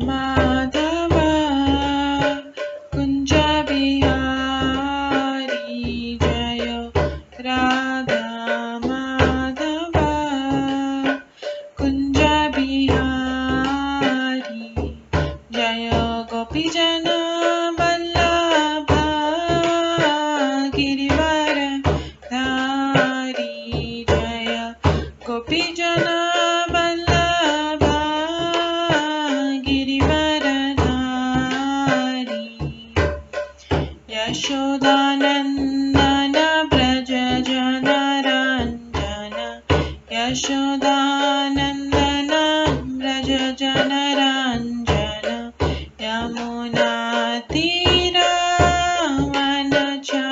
माधव कुंज बिहारी जय राधा माधव कुंज बिहारी जय गोपीजन वल्लभ गिरिवर धारी जय गोपीजन वल्लभ गिरिवर धारी यशोदानंदन व्रज जनरंजन यशोदानंदन व्रज जनरंजन यमुना तीरा वनचारी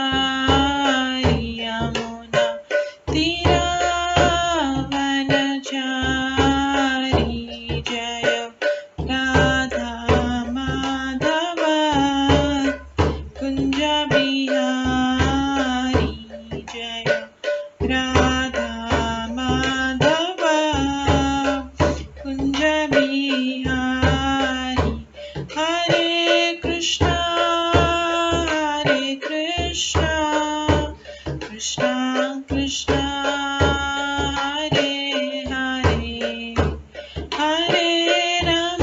यमुना तीरा वनचारी जय राधा माधव कुंज बिहारी जय राधा माधव कुंज बिहारी हरे कृष्णा कृष्णा कृष्णा हरे हरे हरे राम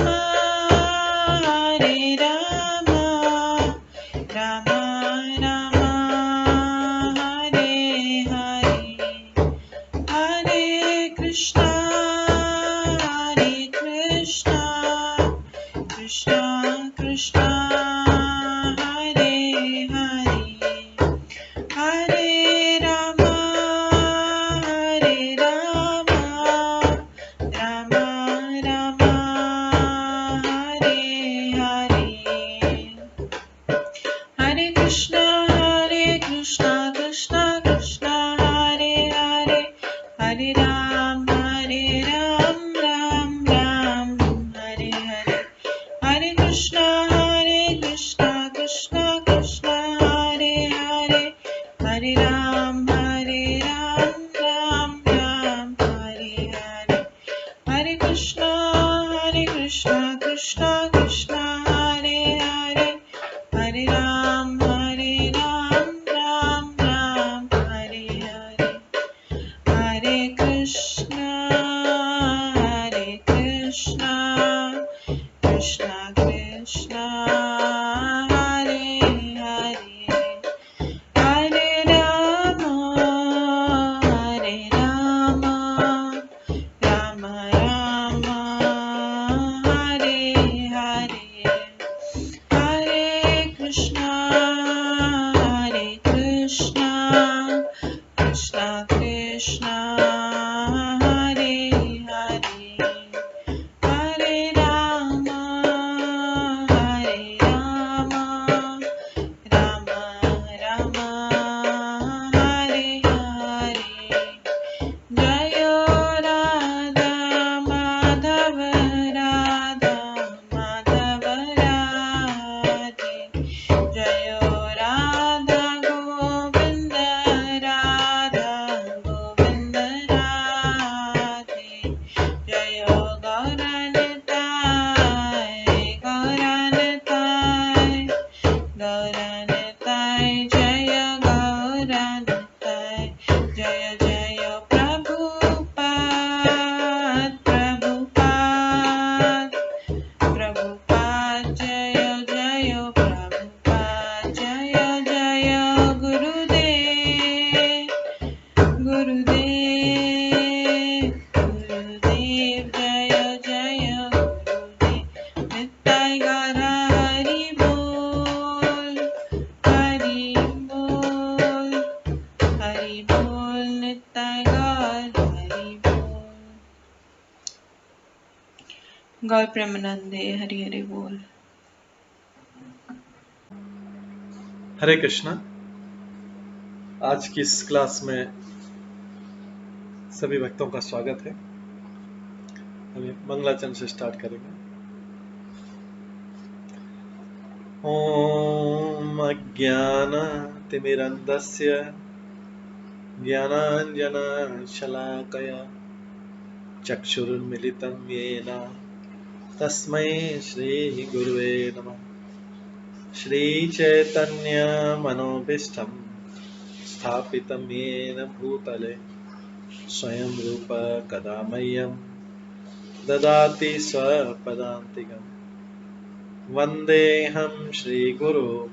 राम राम हरे हरे हरे कृष्णा कृष्णा कृष्णा हरे हरे हरे राम राम राम हरे हरे हरे कृष्णा कृष्णा कृष्णा हरे हरे हरे राम राम राम हरे हरे हरे कृष्णा कृष्णा कृष्णा हरे हरे हरे राम राम राम हरे हरे हरे कृष्णा कृष्णा कृष्णा हरे हरे हरे राम राम राम हरे हरे हरे कृष्णा कृष्णा कृष्णा हरे हरे हरे राम राम राम हरे हरे हरे कृष्णा कृष्णा कृष्णा हरे हरे हरे राम राम राम हरे हरे जय राधा माधव राधे जय राधा गोविंद राधे जय गौरनताय जय गौरनताय जय जय प्रभुपाद जय जय प्रभुपाद जय जय गुरुदेव जय जय गुरुदेव नित्य गौर हरि बोल नित्य गौर हरि बोल गौर प्रेमानंदे हरि हरि बोल। हरे कृष्णा। आज की इस क्लास में सभी भक्तों का स्वागत है। हम मंगलाचरण से स्टार्ट करेंगे। ओम अज्ञानतिमिरन्धस्य ज्ञानाञ्जनशलाकया चक्षुरुन्मिलितं येन तस्मै श्री गुरुवे नमः। श्री चैतन्य मनोभीष्टं स्थापितं येन भूतले स्वयं रूप कदा मह्यं ददाति स्वपदान्तिकम्। वन्देऽहं श्रीगुरो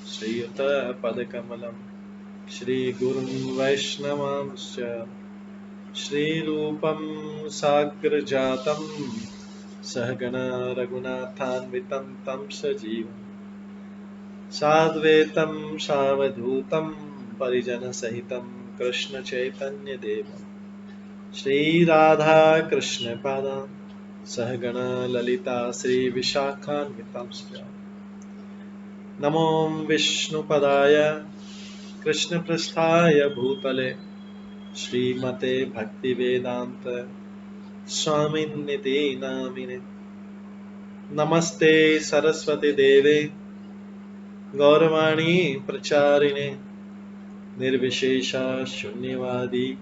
श्रीयुतपदकमलं श्रीगुरुं वैष्णवांश्च श्रीरूपं साग्रजातं सहगण रघुनाथान्वितं तं सजीवम् साद्वैतं सावधूतं परिजनसहितं कृष्णचैतन्यदेवं श्रीराधाकृष्णपादान् सहगण ललिता श्रीविशाखान्वितांश्च नमो विष्णुपदाय कृष्णपृष्ठाय भूतले श्रीमते भक्तिवेदान्त स्वामिन्निति नामिने। नमस्ते सरस्वती देवे गौरवाणी प्रचारिणे निर्विशेषा शून्यवादी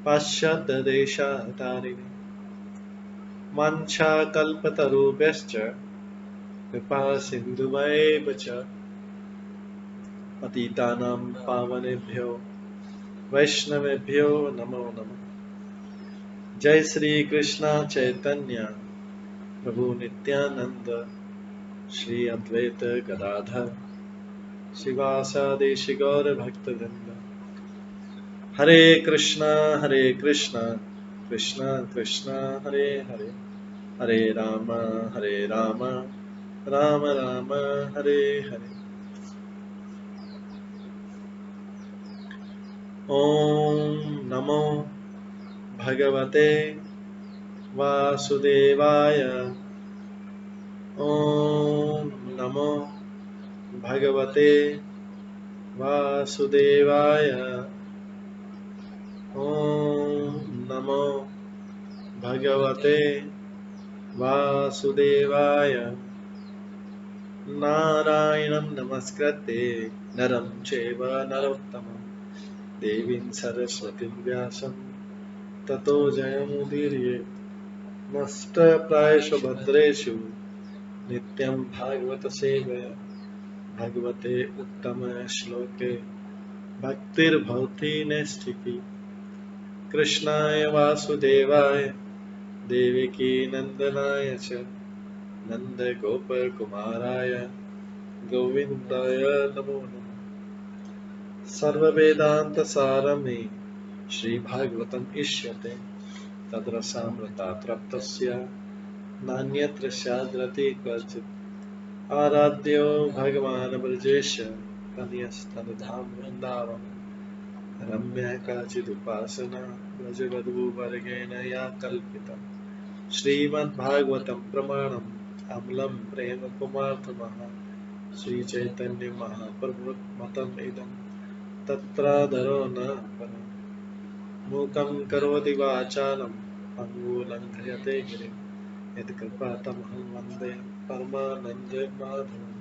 पाश्चात्यदेशतारिणे वाञ्छाकल्पतरुभ्यश्च कृपा सिन्धुभ्येव च पतितानां पावनेभ्यो वैष्णवेभ्यो नमो नमः। जय श्री कृष्ण चैतन्य प्रभु नित्यानंद श्री अद्वैत गदाधर शिवासादि गौर भक्तवृंद। हरे कृष्णा कृष्णा कृष्णा हरे हरे, हरे राम राम राम हरे हरे। ओम नमो भगवते वासुदेवाय। ओम नमो भगवते वासुदेवाय। ओम नमो भगवते वासुदेवाय। नारायणं नमस्कृत्य नरं चैव नरोत्तमं देवीं सरस्वतीं व्यासं ततो जयमुदीरयेत्। नष्टप्रायेषु भद्रेषु नित्यं भागवत सेवया भगवते उत्तम श्लोके भक्तिर्भवति नैष्ठिकी। कृष्णाय वासुदेवाय देवकी नंदनाय च नन्दगोपकुमाराय गोविन्दाय नमो नमः। सर्ववेदान्तसारमे श्रीभागवतम् इष्यते तद्रसामृतात् नान्यत्र स्याद्रति क्वचित्। आराध्यो भगवान् ब्रजेश तनयस्तनधाम वृन्दावन रम्या काचिदुपासना व्रजवधूवर्गेण या कल्पिता। श्रीमद्भागवतं प्रमाणम् अमलं प्रेम कुमार्थमः श्रीचैतन्य महाप्रभुमतम् इदं तत्रादरो न परम्। मूकं करोति वाचालं पङ्गुलङ्घयते गिरिं यत्कृपातमहं वन्दे परमानन्दमाधवम्।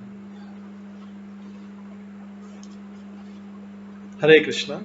हरे कृष्णा।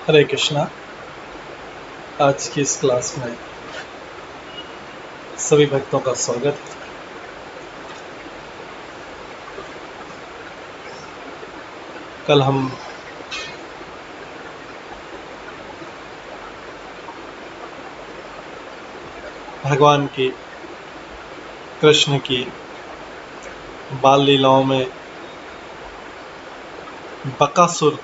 हरे कृष्णा। आज की इस क्लास में सभी भक्तों का स्वागत है। कल हम भगवान की कृष्ण की बाल लीलाओं में बकासुर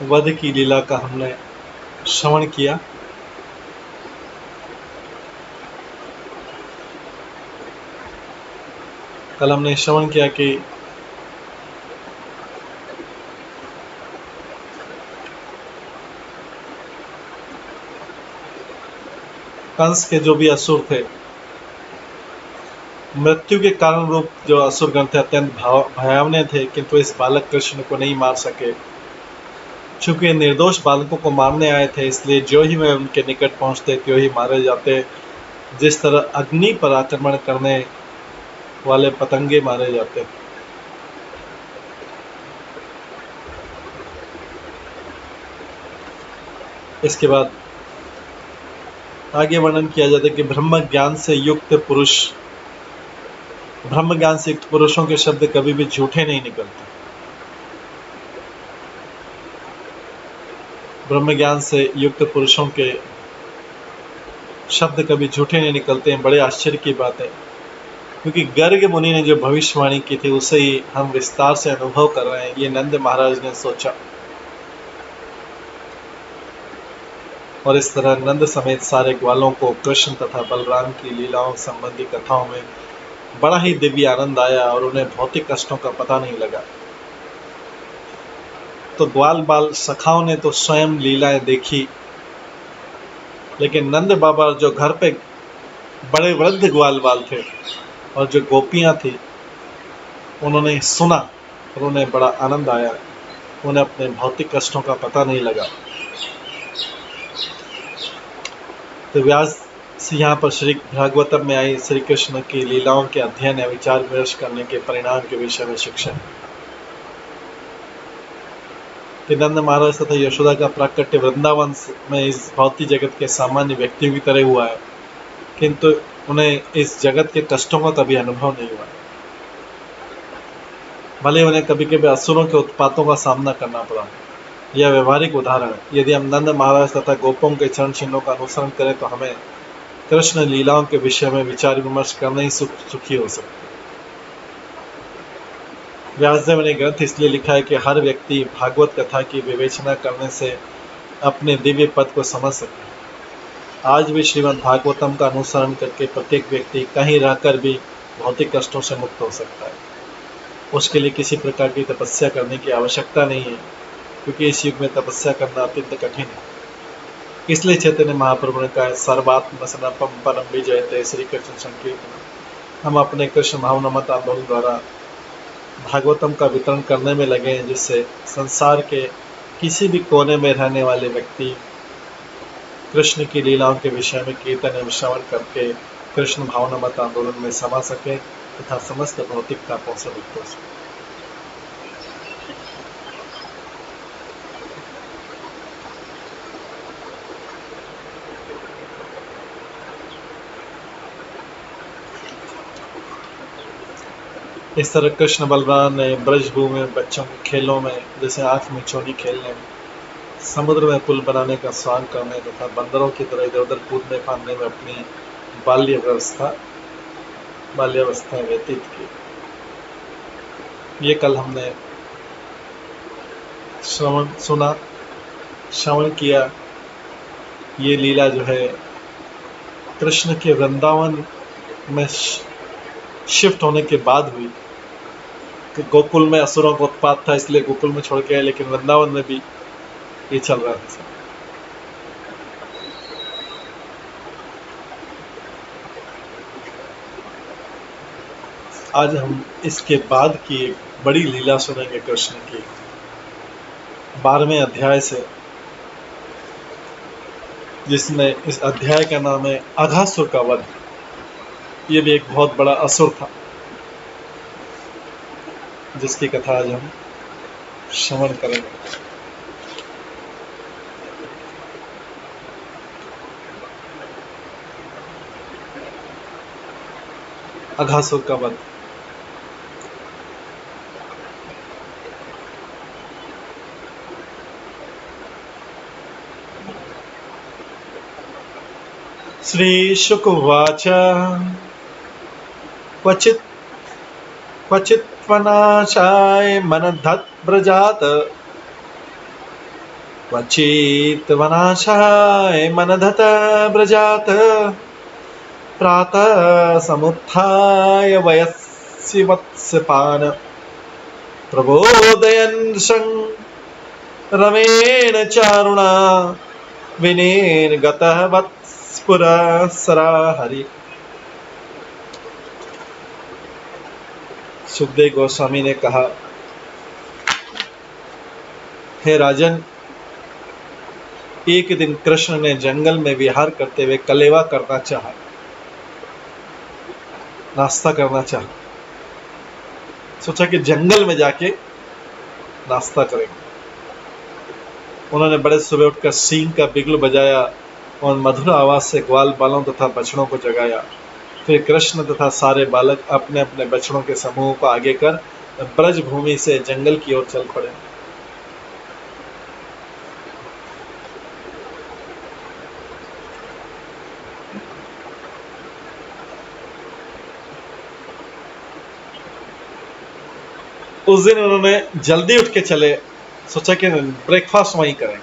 वध की लीला का हमने श्रवण किया। कल हमने श्रवण किया कि कंस के जो भी असुर थे, मृत्यु के कारण रूप जो असुरगण थे अत्यंत भयावने थे, किंतु इस बालक कृष्ण को नहीं मार सके। चूंकि निर्दोष बालकों को मारने आए थे, इसलिए जो ही वे उनके निकट पहुंचते त्यों ही मारे जाते। जिस तरह अग्नि पर आक्रमण करने वाले पतंगे मारे जाते। इसके बाद आगे वर्णन किया जाता है कि ब्रह्म ज्ञान से युक्त पुरुषों के शब्द कभी भी झूठे नहीं निकलते। ब्रह्म ज्ञान से युक्त पुरुषों के शब्द कभी झूठे नहीं निकलते हैं। बड़े आश्चर्य की बात है, क्योंकि गर्ग मुनि ने जो भविष्यवाणी की थी उसे ही हम विस्तार से अनुभव कर रहे हैं। ये नंद महाराज ने सोचा, और इस तरह नंद समेत सारे ग्वालों को कृष्ण तथा बलराम की लीलाओं संबंधी कथाओं में बड़ा ही दिव्य आनंद आया और उन्हें भौतिक कष्टों का पता नहीं लगा। तो ग्वाल बाल सखाओं ने तो स्वयं लीलाएं देखी, लेकिन नंद बाबा जो घर पे बड़े वृद्ध ग्वाल बाल थे और जो गोपियां थी, उन्होंने सुना और उन्हें बड़ा आनंद आया। उन्हें अपने भौतिक कष्टों का पता नहीं लगा। तो व्यास यहाँ पर श्री भागवतम में आई श्री कृष्ण की लीलाओं के अध्ययन या विचार विमर्श करने के परिणाम के विषय में शिक्षा है कि नंद महाराज तथा यशोदा का प्राकट्य वृंदावन में इस भौतिक जगत के सामान्य व्यक्तियों की तरह हुआ है, किंतु उन्हें इस जगत के कष्टों का कभी अनुभव नहीं हुआ। भले उन्हें कभी कभी असुरों के उत्पातों का सामना करना पड़ा। यह व्यवहारिक उदाहरण है। यदि हम नंद महाराज तथा गोपों के चरण चिन्हों का अनुसरण करें तो हमें कृष्ण लीलाओं के विषय में विचार विमर्श करना ही सुखी हो सकते। व्यासदेव ने ग्रंथ इसलिए लिखा है कि हर व्यक्ति भागवत कथा की विवेचना करने से अपने दिव्य पद को समझ सके। आज भी श्रीमद् भागवतम का अनुसरण करके प्रत्येक व्यक्ति कहीं रहकर भी भौतिक कष्टों से मुक्त हो सकता है। उसके लिए किसी प्रकार की तपस्या करने की आवश्यकता नहीं है, क्योंकि इस युग में तपस्या करना अत्यंत कठिन है। इसलिए चैतन्य महाप्रभु ने कहा, सर्वात्म सनपम परम विजयते श्री कृष्ण संकीर्तन। हम अपने कृष्ण भावनामत आंदोलन द्वारा भागवतम का वितरण करने में लगे हैं, जिससे संसार के किसी भी कोने में रहने वाले व्यक्ति कृष्ण की लीलाओं के विषय में कीर्तन एवं श्रवण करके कृष्ण भावनामत आंदोलन में समा सके तथा समस्त भौतिक तापों से मुक्त हो सके। इस तरह कृष्ण बलराम ने ब्रजभूमि में बच्चों के खेलों में, जैसे आंख में चोरी खेलने, समुद्र में पुल बनाने का स्वांग करने तथा बंदरों की तरह इधर उधर कूदने फांदने में अपनी बाल्यावस्था व्यतीत की। ये कल हमने श्रवण किया। ये लीला जो है कृष्ण के वृंदावन में शिफ्ट होने के बाद हुई। कि गोकुल में असुरों का उत्पात था, इसलिए गोकुल में छोड़ के आए, लेकिन वृंदावन में भी ये चल रहा था। आज हम इसके बाद की एक बड़ी लीला सुनेंगे कृष्ण की 12वें अध्याय से, जिसमें इस अध्याय का नाम है अघासुर का वध। ये भी एक बहुत बड़ा असुर था, जिसकी कथा आज हम श्रवण करेंगे। अघासुर का वध। श्री शुक उवाच क्वचित् त्वनाशाय मनद्धत ब्रजात क्वचित्वनाशाय मनधत व्रजात प्रातः समुत्थाय वयस्य वत्सपान प्रबोधयन् शं रमेण चारुणा विनेन गतः वत्स्फुरसरा हरि। सुखदेव गोस्वामी ने कहा, हे राजन, एक दिन कृष्ण ने जंगल में विहार करते हुए कलेवा करना चाहा, नाश्ता करना चाहा। सोचा कि जंगल में जाके नाश्ता करेंगे। उन्होंने बड़े सुबह उठकर सींग का बिगुल बजाया और मधुर आवाज से ग्वाल बालों तथा बछड़ों को जगाया। फिर कृष्ण तथा सारे बालक अपने अपने बछड़ों के समूह को आगे कर ब्रज भूमि से जंगल की ओर चल पड़े। उस दिन उन्होंने जल्दी उठ के चले, सोचा कि ब्रेकफास्ट वहीं करेंगे,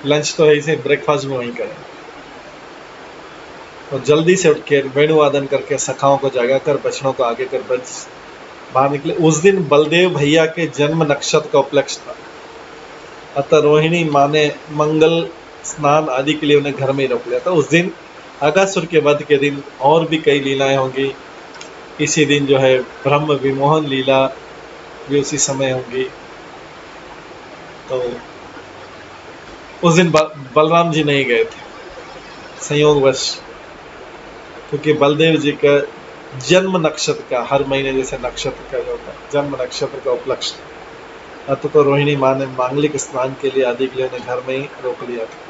लंच तो है इसे, ब्रेकफास्ट भी वहीं करेंगे। और जल्दी से उठ के वेणुवादन करके सखाओं को जगाकर बछड़ों को आगे कर ब्रज बाहर निकले। उस दिन बलदेव भैया के जन्म नक्षत्र का उपलक्ष्य था, अतः रोहिणी माँ ने मंगल स्नान आदि के लिए उन्हें घर में ही रोक लिया था। उस दिन अगासुर के वध के दिन और भी कई लीलाएं होंगी। इसी दिन जो है ब्रह्म विमोहन लीला भी उसी समय होंगी। तो उस दिन बलराम जी नहीं गए थे संयोगवश, क्योंकि बलदेव जी का जन्म नक्षत्र का, हर महीने जैसे नक्षत्र का जो होता है जन्म नक्षत्र का उपलक्ष्य, अतः तो रोहिणी माँ ने मांगलिक स्नान के लिए आदि के लिए उन्हें घर में ही रोक लिया था।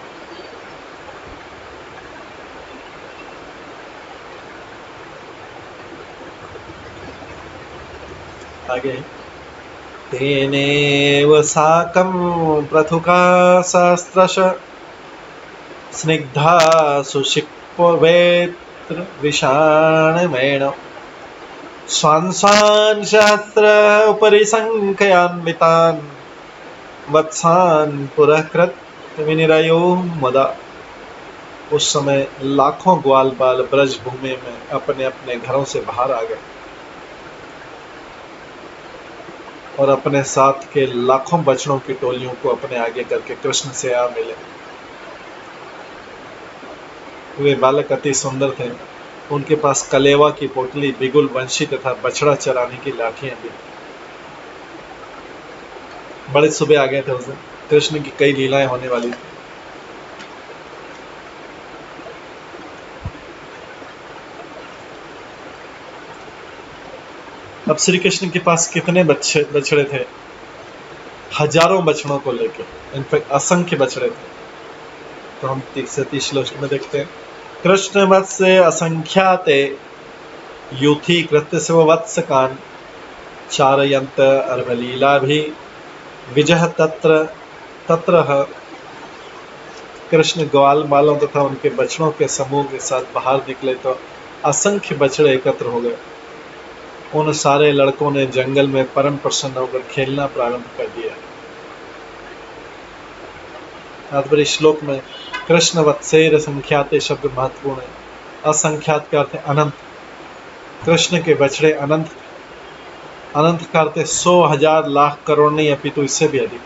आगे, तेनेव साकं प्रथुका सहस्रश स्निग्धा सुशिक्वेत्र विषाणमेण स्वांसान् सहस्र उपरि संख्यान्वितान् वत्सान् पुरःकृत विनिरयो मुदा। उस समय लाखों ग्वाल बाल ब्रज भूमि में अपने अपने घरों से बाहर आ गए और अपने साथ के लाखों बछड़ों की टोलियों को अपने आगे करके कृष्ण से आ मिले। वे बालक अति सुंदर थे, उनके पास कलेवा की पोटली, बिगुल, वंशी तथा बछड़ा चराने की लाठियां भी। बड़े सुबह आ गए थे उस दिन, कृष्ण की कई लीलाएं होने वाली थी। अब श्री कृष्ण के पास कितने बछड़े थे? हजारों बछड़ों को लेकर, इनफैक्ट असंख्य बछड़े थे। तो हम 30 श्लोक में देखते हैं, कृष्ण वत्स्य असंख्याते यूथी कृत्य वत्सकान चारयंत अर्भलीला भी विजह तत्र तत्र। कृष्ण ग्वाल बालों तथा उनके बछड़ों के समूह के साथ बाहर निकले तो असंख्य बछड़े एकत्र हो गए। उन सारे लड़कों ने जंगल में परम प्रसन्न होकर खेलना प्रारंभ कर दिया। तात्पर्य श्लोक में कृष्ण वत्सेर संख्याते शब्द महत्वपूर्ण है। असंख्यात का अर्थ है अनंत, कृष्ण के बछड़े अनंत। अनंत का अर्थ है 100,000 लाख करोड़ नहीं, अपितु इससे भी अधिक।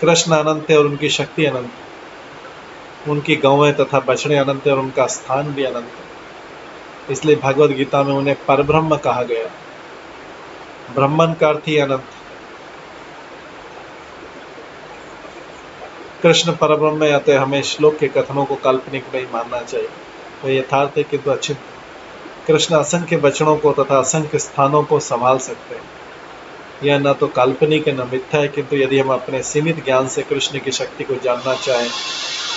कृष्ण अनंत है और उनकी शक्ति अनंत है, उनकी गौएं तथा बछड़े अनंत है और उनका स्थान भी अनंत है। इसलिए भगवद गीता में उन्हें परब्रह्म कहा गया। ब्रह्मन का अर्थ ही अनंत। कृष्ण परब्रह्म है, अतः हमें श्लोक के कथनों को काल्पनिक नहीं मानना चाहिए, वे यथार्थ है किंतु अचिंत। कृष्ण असंख्य बछड़ों को तथा असंख्य स्थानों को संभाल सकते हैं। यह न तो काल्पनिक है न मिथ्या है, किंतु यदि हम अपने सीमित ज्ञान से कृष्ण की शक्ति को जानना चाहें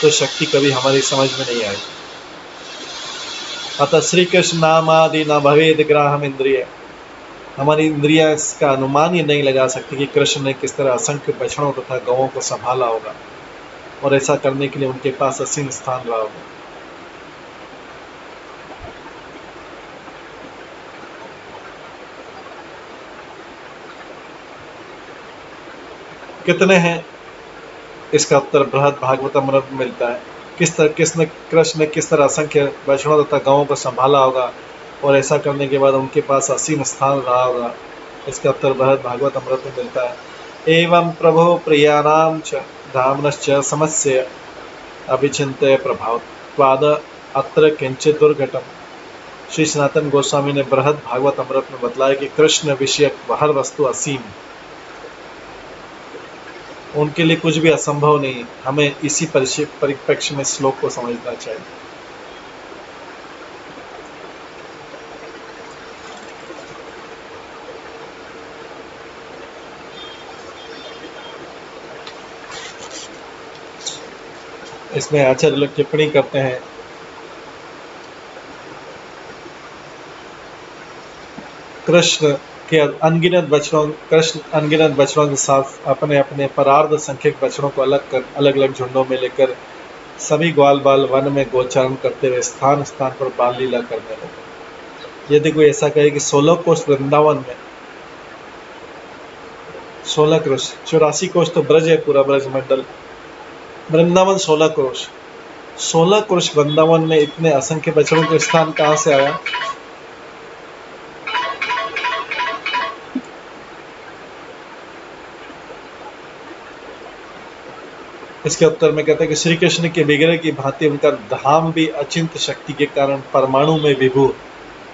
तो शक्ति कभी हमारी समझ में नहीं आएगी। अतः श्री कृष्ण नाम आदि न भवेद ग्राहम इंद्रिय। हमारी इंद्रियां इसका अनुमान ही नहीं लगा सकती कि कृष्ण ने किस तरह असंख्य बछड़ों तथा गौओं को संभाला होगा, और ऐसा करने के लिए उनके पास असीम स्थान रहा होगा। कितने हैं? इसका उत्तर बृहद भागवतमृत में मिलता है। कृष्ण ने किस तरह असंख्य वैष्णव तथा गांवों को संभाला होगा और ऐसा करने के बाद उनके पास असीम स्थान रहा होगा। इसका उत्तर बृहद भागवतमृत में मिलता है। एवं प्रभो प्रियाणाम च धामनश्च समस्य अभिचिंत्य प्रभावत्वाद अत्र किंचित दुर्घटम। श्री सनातन गोस्वामी ने बृहद भागवत अमृत में बतलाया कि कृष्ण विषयक हर वस्तु असीम, उनके लिए कुछ भी असंभव नहीं। हमें इसी परिप्रेक्ष्य में श्लोक को समझना चाहिए। इसमें आचार्य लोग टिप्पणी करते हैं, कृष्ण अनगिनत बछड़ों के साथ अपने अपने परार्ध संख्यक बछड़ों को अलग अलग झुंडों में लेकर सभी ग्वाल बाल वन में गोचारण करते हुए स्थान स्थान पर बाल लीला करने लगे। यदि कोई ऐसा कहे कि 16 कोष वृंदावन में, 16 कोष, 84 कोष तो ब्रज है, पूरा ब्रज मंडल, वृंदावन 16 कोष, 16 कोष वृंदावन में इतने असंख्य बछड़ों का स्थान कहाँ से आया? इसके उत्तर में कहते हैं कि श्री कृष्ण के विग्रह की भांति उनका धाम भी अचिंत शक्ति के कारण परमाणु में विभू,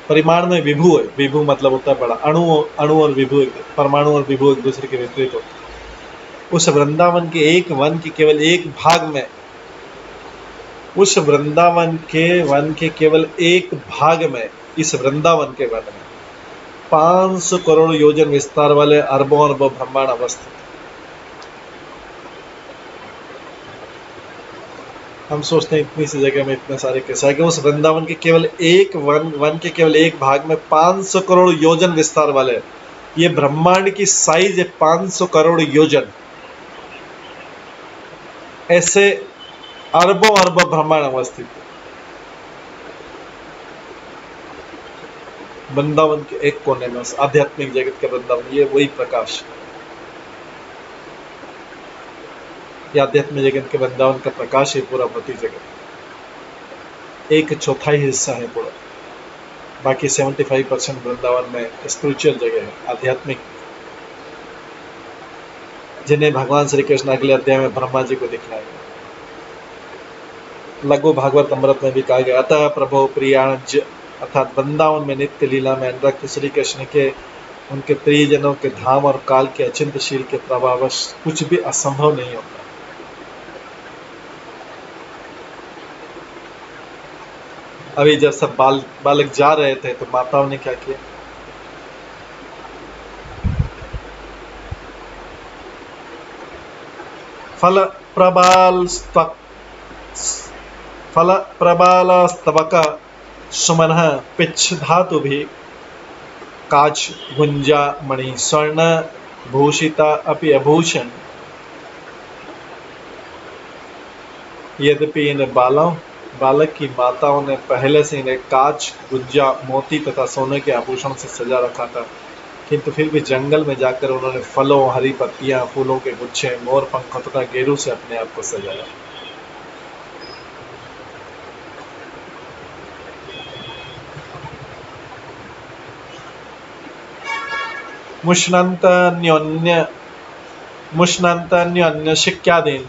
परिमाण में विभू है। विभू मतलब होता है बड़ा। अणु और विभू, परमाणु और विभू एक दूसरे के विपरीत होते हैं। उस वृंदावन के एक वन के केवल एक भाग में, उस वृंदावन के वन के केवल एक भाग में, इस वृंदावन के वन में 500 करोड़ योजन विस्तार वाले अरबों अरबों ब्रह्मांड अवस्थित। हम सोचते हैं इतनी सी जगह में इतने सारे कैसे है कि उस वृंदावन के केवल एक वन के केवल एक भाग में 500 करोड़ योजन विस्तार वाले, ये ब्रह्मांड की साइज है 500 करोड़ योजन। ऐसे अरबों अरबों ब्रह्मांड अवस्थित वृंदावन के एक कोने में, आध्यात्मिक जगत के वृंदावन, ये वही प्रकाश, ये आध्यात्मिक जगत के वृंदावन का प्रकाश है। पूरा भौतिक जगत 1/4 हिस्सा है पूरा, बाकी 75% वृंदावन में स्पिरिचुअल जगह है, आध्यात्मिक, जिन्हें भगवान श्री कृष्ण अगले अध्याय में ब्रह्मा जी को दिखलाएंगे। लघु भागवत अमृत में भी कहा गया, अतः प्रभो प्रियाणज, अर्थात वृंदावन में नित्य लीला में अनुरक्त श्री कृष्ण के, उनके प्रियजनों के धाम और काल के अचिंतशील के प्रभावश कुछ भी असंभव नहीं होता। अभी जब सब बालक जा रहे थे तो माताओं ने क्या किया? फल प्रबालस्तवक सुमन पिच्छ धातु भी काच गुंजा मणि स्वर्ण भूषिता अपि अभूषण। यद्यपि इन बालक की माताओं ने पहले से इन्हें कांच, गुंजा, मोती तथा सोने के आभूषण से सजा रखा था, किंतु फिर भी जंगल में जाकर उन्होंने फलों, हरी पत्तियां, फूलों के गुच्छे, मोर पंख तथा गेरू से अपने आप को सजाया। मुष्णन्तन्योन्य शिक्यादीन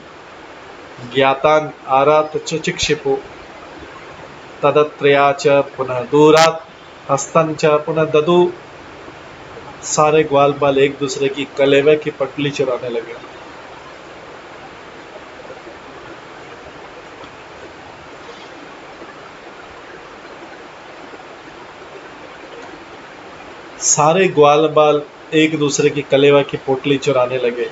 ज्ञातान आरात चिक्षिपु तदत्रया च पुनः दूरात हस्तन च पुनः ददु। सारे ग्वाल बाल एक दूसरे की कलेवे की पटली चुराने लगे। सारे ग्वाल बाल एक दूसरे की कलेवा की पोटली चुराने लगे।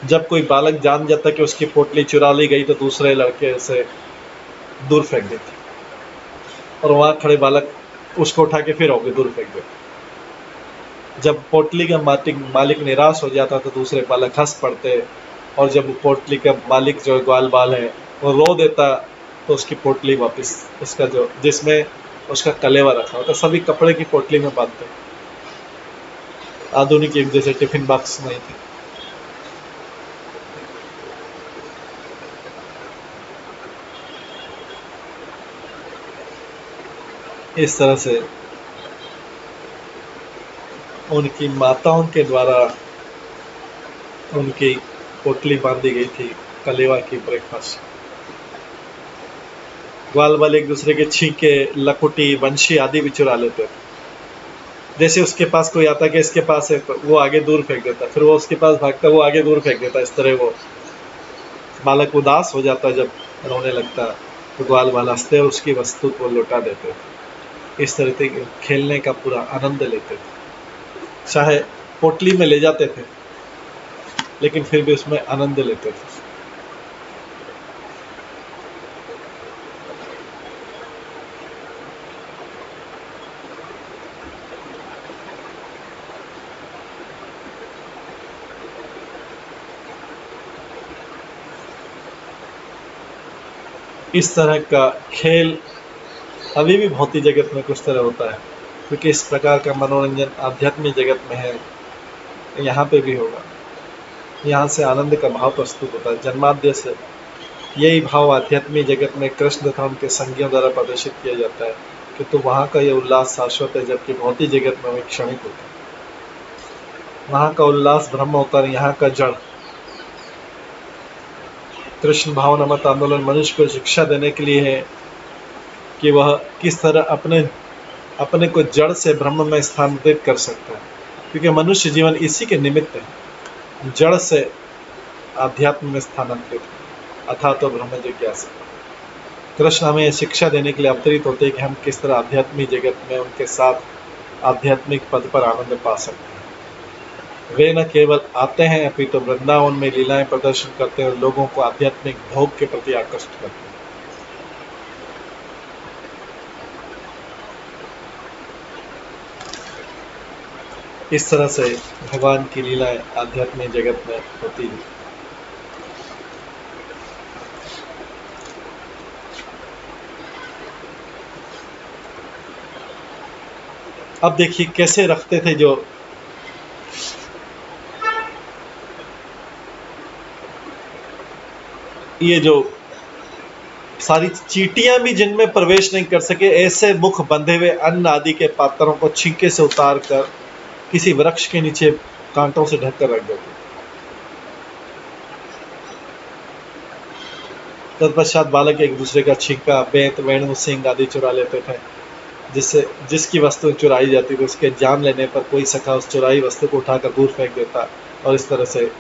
जब कोई बालक जान जाता कि उसकी पोटली चुरा ली गई तो दूसरे लड़के उसे दूर फेंक देते और वहां खड़े बालक उसको उठा के फिर होके दूर फेंक देते। जब पोटली का मालिक निराश हो जाता तो दूसरे बालक हंस पड़ते, और जब पोटली का मालिक जो ग्वाल बाल है वो रो देता तो उसकी पोटली वापस, उसका जो जिसमें उसका कलेवा रखा होता, सभी कपड़े की पोटली में बांधते। आधुनिक युग जैसे टिफिन बॉक्स नहीं थे। इस तरह से उनकी माताओं के द्वारा उनकी पोटली बांधी गई थी कलेवा की ब्रेकफास्ट। ग्वाल वाले एक दूसरे के छींके, लकुटी, बंशी आदि भी चुरा लेते थे। जैसे उसके पास कोई आता कि इसके पास है तो वो आगे दूर फेंक देता, फिर वो उसके पास भागता, वो आगे दूर फेंक देता। इस तरह वो बालक उदास हो जाता, जब रोने लगता तो ग्वाल वाला हंसते और उसकी वस्तु को लौटा देते थे। इस तरह से खेलने का पूरा आनंद लेते थे। चाहे पोटली में ले जाते थे लेकिन फिर भी उसमें आनंद लेते थे। इस तरह का खेल अभी भी भौतिक जगत में कुछ तरह होता है, क्योंकि इस प्रकार का मनोरंजन आध्यात्मिक जगत में है, यहाँ पे भी होगा। यहाँ से आनंद का भाव प्रस्तुत होता है। जन्माद्य से यही भाव आध्यात्मिक जगत में कृष्ण तथा उनके संज्ञों द्वारा प्रदर्शित किया जाता है कि तो वहाँ का यह उल्लास शाश्वत है, जबकि भौतिक जगत में वह क्षणिक होता है। वहाँ का उल्लास ब्रह्म होता है, यहाँ का जड़। कृष्ण भावना मत आंदोलन मनुष्य को शिक्षा देने के लिए है कि वह किस तरह अपने को जड़ से ब्रह्म में स्थानांतरित कर सकता है, क्योंकि मनुष्य जीवन इसी के निमित्त है, जड़ से आध्यात्म में स्थानांतरित अथा तो ब्रह्म जिज्ञासा। कृष्ण हमें शिक्षा देने के लिए अवतरित होते हैं कि हम किस तरह आध्यात्मिक जगत में उनके साथ आध्यात्मिक पद पर आनंद पा सकते हैं। वे न केवल आते हैं अपितु तो वृंदावन में लीलाएं प्रदर्शन करते हैं और लोगों को आध्यात्मिक भोग के प्रति आकर्षित करते हैं। इस तरह से भगवान की लीलाएं आध्यात्मिक जगत में होती है। अब देखिए कैसे रखते थे जो ये जो सारी चींटियां भी जिनमें प्रवेश नहीं कर सके, ऐसे मुख बंधे हुए अन्न आदि के पात्रों को छींके से उतार कर किसी वृक्ष के नीचे कांटों से ढककर रख देते। तत्पश्चात बालक एक दूसरे का छींका, बेंत, वेणु, सिंह आदि चुरा लेते थे। जिससे जिसकी वस्तु चुराई जाती थी उसके जान लेने पर कोई सखा उस चुराई वस्तु को उठाकर दूर फेंक देता, और इस तरह से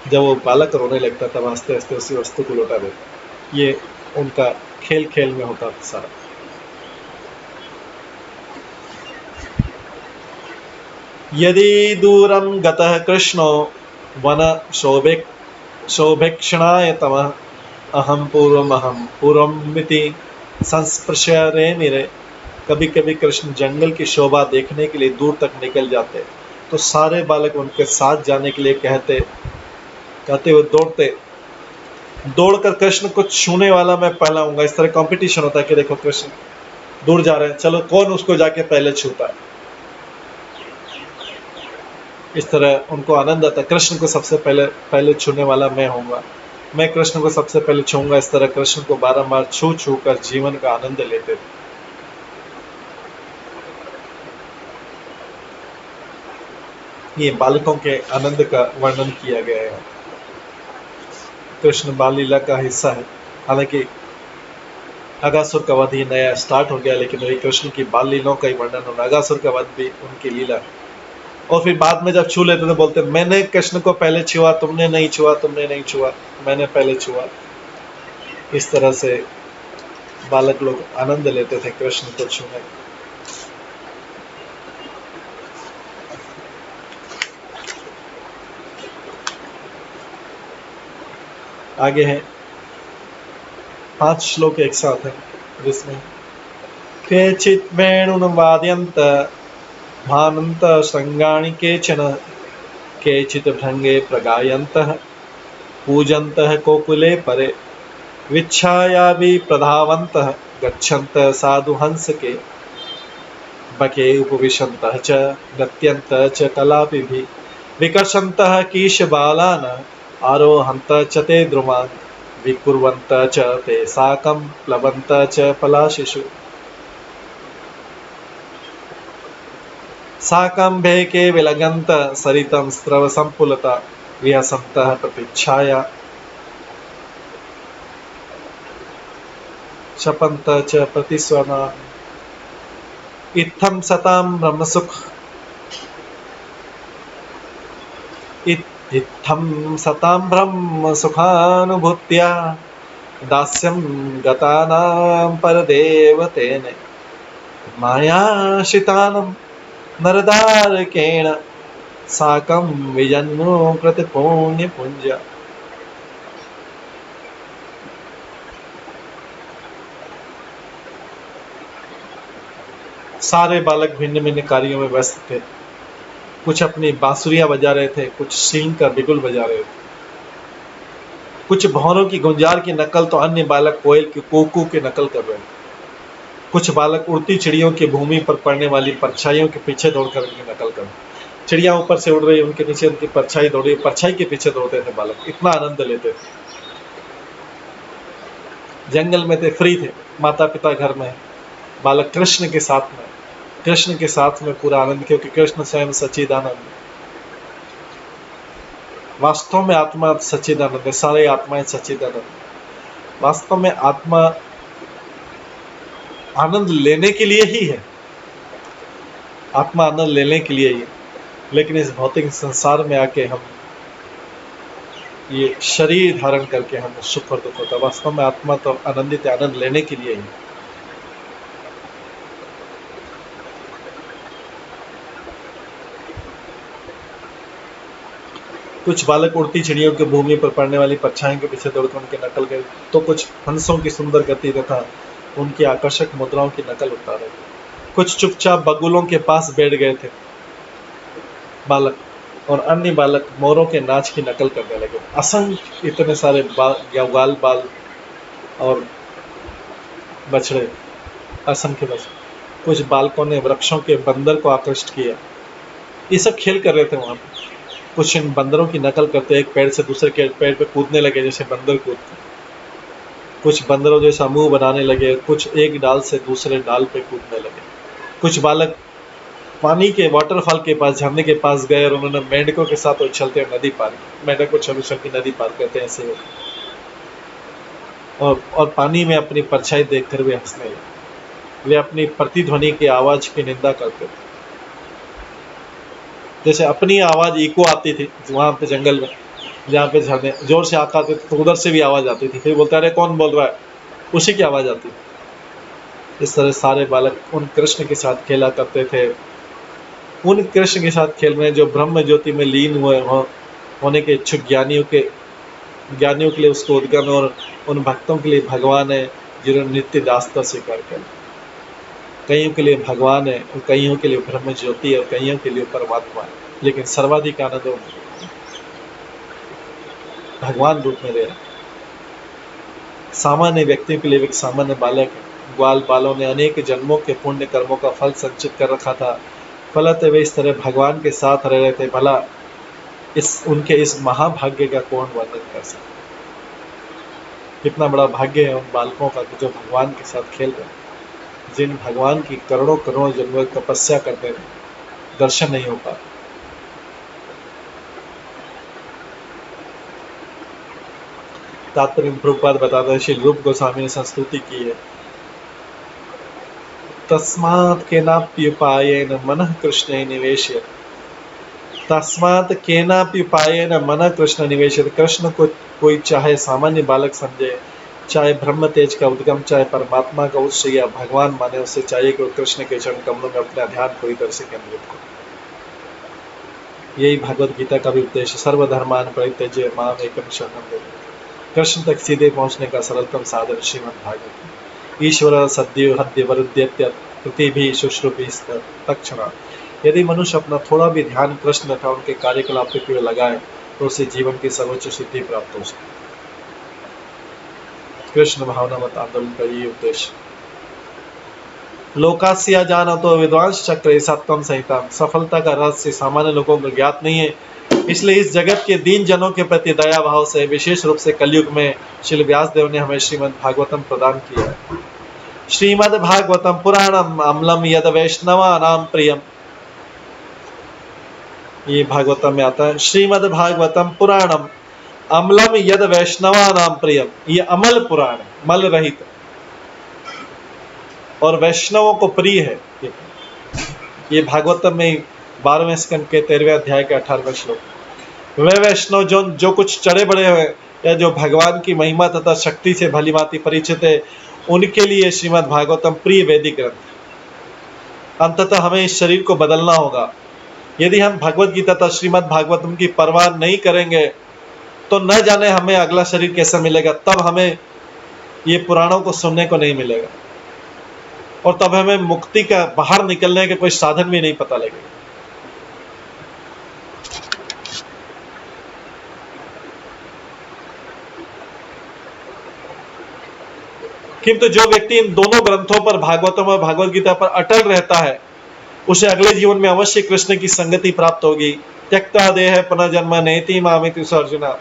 जब वो बालक रोने लगता तब हंसते हंसते उसी वस्तु को लौटा देता। ये उनका खेल खेल में होता था सारा। यदि दूरम गतः कृष्णो वन शोभेक्षणाय तमः अहम पूर्वमिति संस्पृश्य रे मेरे। कभी कभी कृष्ण जंगल की शोभा देखने के लिए दूर तक निकल जाते तो सारे बालक उनके साथ जाने के लिए कहते हुए दौड़कर कृष्ण को छूने वाला मैं पहला हूँगा। इस तरह कंपटीशन होता है कि देखो कृष्ण दूर जा रहे हैं, चलो कौन उसको जाके पहले छूता है। इस तरह उनको आनंद आता, कृष्ण को सबसे पहले छूने वाला मैं होऊंगा, मैं कृष्ण को सबसे पहले छूंगा। इस तरह कृष्ण को बारंबार छू कर जीवन का आनंद लेते थे। ये बालकों के आनंद का वर्णन किया गया है। कृष्ण बाल लीला का हिस्सा है। हालांकि अगासुर का वध ही नया स्टार्ट हो गया, लेकिन वही कृष्ण की बाल लीलाओं का ही वर्णन होना। अगासुर का वध भी उनकी लीला है। और फिर बाद में जब छू लेते तो बोलते मैंने कृष्ण को पहले छुआ, तुमने नहीं छुआ, तुमने नहीं छुआ, मैंने पहले छुआ। इस तरह से बालक लोग आनंद लेते थे कृष्ण को छूने। आगे है 5 श्लोक एक साथ है, जिसमें केचित् वेणुर्वादयन्त भानन्त श्रृंगाणि केचन केचित् भृंगे प्रगायन्तः पूजन्तः कोकुले परे विच्छायाभि प्रधावन्तः गच्छन्तः साधु हंस के बके उपविशन्तः च नृत्यन्तः च कलापिभिः विकर्षन्तः कीशबालान् आरोहन्तः च ते द्रुमान् विकुर्वन्तः च ते साकं प्लवन्तः च पलाशिषु। साकंभे के विलगंत सरितं स्रव संपुलता विहसन्तः प्रतीक्षाया शपन्त च प्रतिस्वना इत्थं सतां ब्रह्मसुख इत्थं सतां ब्रह्मसुखानुभूत्या दास्यं गतानां परदेवतेन मायाश्रितानं नरदारकेण साकं विजन्मो कृतपुण्यपुञ्ज। सारे बालक भिन्न भिन्न कार्यों में व्यस्त थे। कुछ अपनी बांसुरियां बजा रहे थे, कुछ सींग का बिगुल बजा रहे थे, कुछ भौरों की गुंजार की नकल तो अन्य बालक कोयल की कोकू की नकल कर रहे थे। कुछ बालक उड़ती चिड़ियों की भूमि पर पड़ने वाली परछाइयों के पीछे दौड़कर उनकी नकल कर रहे। चिड़िया ऊपर से उड़ रही, उनके नीचे उनकी परछाई दौड़ रही, परछाई के पीछे दौड़ते थे बालक, इतना आनंद लेते थे। जंगल में थे, फ्री थे, माता पिता घर में, बालक कृष्ण के साथ में पूरा आनंद, क्योंकि कृष्ण स्वयं सच्चिदानंद। वास्तव में आत्मा सच्चिदानंद है, सारे आत्माएं सच्चिदानंद। वास्तव में आत्मा आनंद लेने के लिए ही है, आत्मा आनंद लेने के लिए ही है। लेकिन इस भौतिक संसार में आके हम ये शरीर धारण करके हम सुख और दुख होता है। वास्तव में आत्मा तो आनंदित है, आनंद लेने के लिए ही। कुछ बालक उड़ती चिड़ियों की भूमि पर पड़ने वाली परछाइयों के पीछे दौड़कर उनकी नकल करे, तो कुछ हंसों की सुंदर गति तथा उनकी आकर्षक मुद्राओं की नकल उतारे। कुछ चुपचाप बगुलों के पास बैठ गए थे बालक, और अन्य बालक मोरों के नाच की नकल करने लगे। असंख्य इतने सारे ग्वाल बाल और बछड़े, असंख्य बछड़े। कुछ बालकों ने वृक्षों के बंदर को आकृष्ट किया। ये सब खेल कर रहे थे वहां पर। कुछ इन बंदरों की नकल करते एक पेड़ से दूसरे के पेड़ पे कूदने लगे जैसे बंदर कूदते। कुछ बंदरों जैसा मुंह बनाने लगे, कुछ एक डाल से दूसरे डाल पे कूदने लगे। कुछ बालक पानी के वाटरफॉल के पास, झरने के पास गए और उन्होंने मेंढकों के साथ उछलते हुए नदी पार की। मेंढक को उछल की नदी पार करते हैं ऐसे, और पानी में अपनी परछाई देखकर वे हंसने लगे। वे अपनी प्रतिध्वनि की आवाज की निंदा करते थे। जैसे अपनी आवाज इको आती थी वहां पे जंगल में, जहाँ पे झरने जोर से आते थे तो उधर से भी आवाज आती थी, फिर बोलता अरे कौन बोल रहा है, उसी की आवाज आती थी। इस तरह सारे बालक उन कृष्ण के साथ खेला करते थे, उन कृष्ण के साथ खेल में जो ब्रह्म ज्योति में लीन हुए होने के इच्छुक ज्ञानियों के लिए उसको उद्गम, और उन भक्तों के लिए भगवान है जिन्होंने नित्य दासता स्वीकार कर। कईयों के लिए भगवान है, और कईयों के लिए ब्रह्म ज्योति है, और कईयों के लिए परमात्मा है, लेकिन सर्वाधिक आनंद भगवान रूप में रहे। सामान्य व्यक्तियों के लिए एक सामान्य बालक है। ग्वाल बालों ने अनेक जन्मों के पुण्य कर्मों का फल संचित कर रखा था, फलतः वे इस तरह भगवान के साथ रह रहे थे। भला उनके इस महाभाग्य का कौन वर्णन कर सकता। कितना बड़ा भाग्य है उन बालकों का जो भगवान के साथ खेल रहे, जिन भगवान की करोड़ों करोड़ों जन्मों की तपस्या करते हैं, दर्शन नहीं हो पाता। तात्पर्य प्रभुपाद बताते हैं, श्री रूप गोस्वामी ने संस्तुति की है। तस्मात् केनाप्युपायेन मनः कृष्णे निवेश्य, तस्मात् केनाप्युपायेन मनः कृष्ण निवेशित। कृष्ण को कोई चाहे सामान्य बालक समझे, चाहे ब्रह्म तेज का उद्गम, चाहे परमात्मा का उच्च या भगवान माने, उससे चाहिए कि कृष्ण के चरण कमलों में अपना ध्यान पूरी तरह से केंद्रित करे। यही भगवत गीता का भी उद्देश्य, सर्वधर्मान परित्यज्य माम एकम शरणं व्रज। कृष्ण तक सीधे पहुंचने का सरलतम साधन श्रीमद् भागवत। ईश्वर सद्यो हद्य वरुद्यत्य पृथ्वी शुश्रूपी तक्षणा। यदि मनुष्य अपना थोड़ा भी ध्यान कृष्ण तथा उनके कार्यकलाप पे लगाए तो उसे जीवन की सर्वोच्च सिद्धि प्राप्त हो सकती। कृष्ण भावना मत आंदोलन का ये उद्देश्य। लोकास्या जाना तो विद्वांस चक्र सप्तम संहिता। सफलता का रहस्य सामान्य लोगों को ज्ञात नहीं है, इसलिए इस जगत के दीन जनों के प्रति दया भाव से विशेष रूप से कलयुग में श्री व्यासदेव ने हमें श्रीमद् भागवतम प्रदान किया है। श्रीमद् भागवतम पुराणम अम्लम यद वैष्णवानां प्रियम ये भागवतम में आता है। श्रीमद् भागवतम पुराणम अमलम यद वैष्णवानाम प्रियम, ये अमल पुराण है, मल रहित, और वैष्णवों को प्रिय है। ये भागवतम में 12वें स्कंद के 13वें अध्याय के 18वें श्लोक। वे वैष्णव जो कुछ चढ़े बड़े हुए या जो भगवान की महिमा तथा शक्ति से भलीभांति परिचित है, उनके लिए श्रीमद् भागवतम प्रिय वैदिक ग्रंथ। अंततः हमें इस शरीर को बदलना होगा। यदि हम भगवत गीता तथा श्रीमद् भागवतम की परवाह नहीं करेंगे तो न जाने हमें अगला शरीर कैसा मिलेगा। तब हमें ये पुराणों को सुनने को नहीं मिलेगा, और तब हमें मुक्ति का बाहर निकलने का कोई साधन भी नहीं पता लगेगा। किंतु जो व्यक्ति इन दोनों ग्रंथों पर, भागवतम और भगवत गीता पर अटल रहता है, उसे अगले जीवन में अवश्य कृष्ण की संगति प्राप्त होगी। त्यक्ता देह पुनर्जन्म नेति मामिति अर्जुना।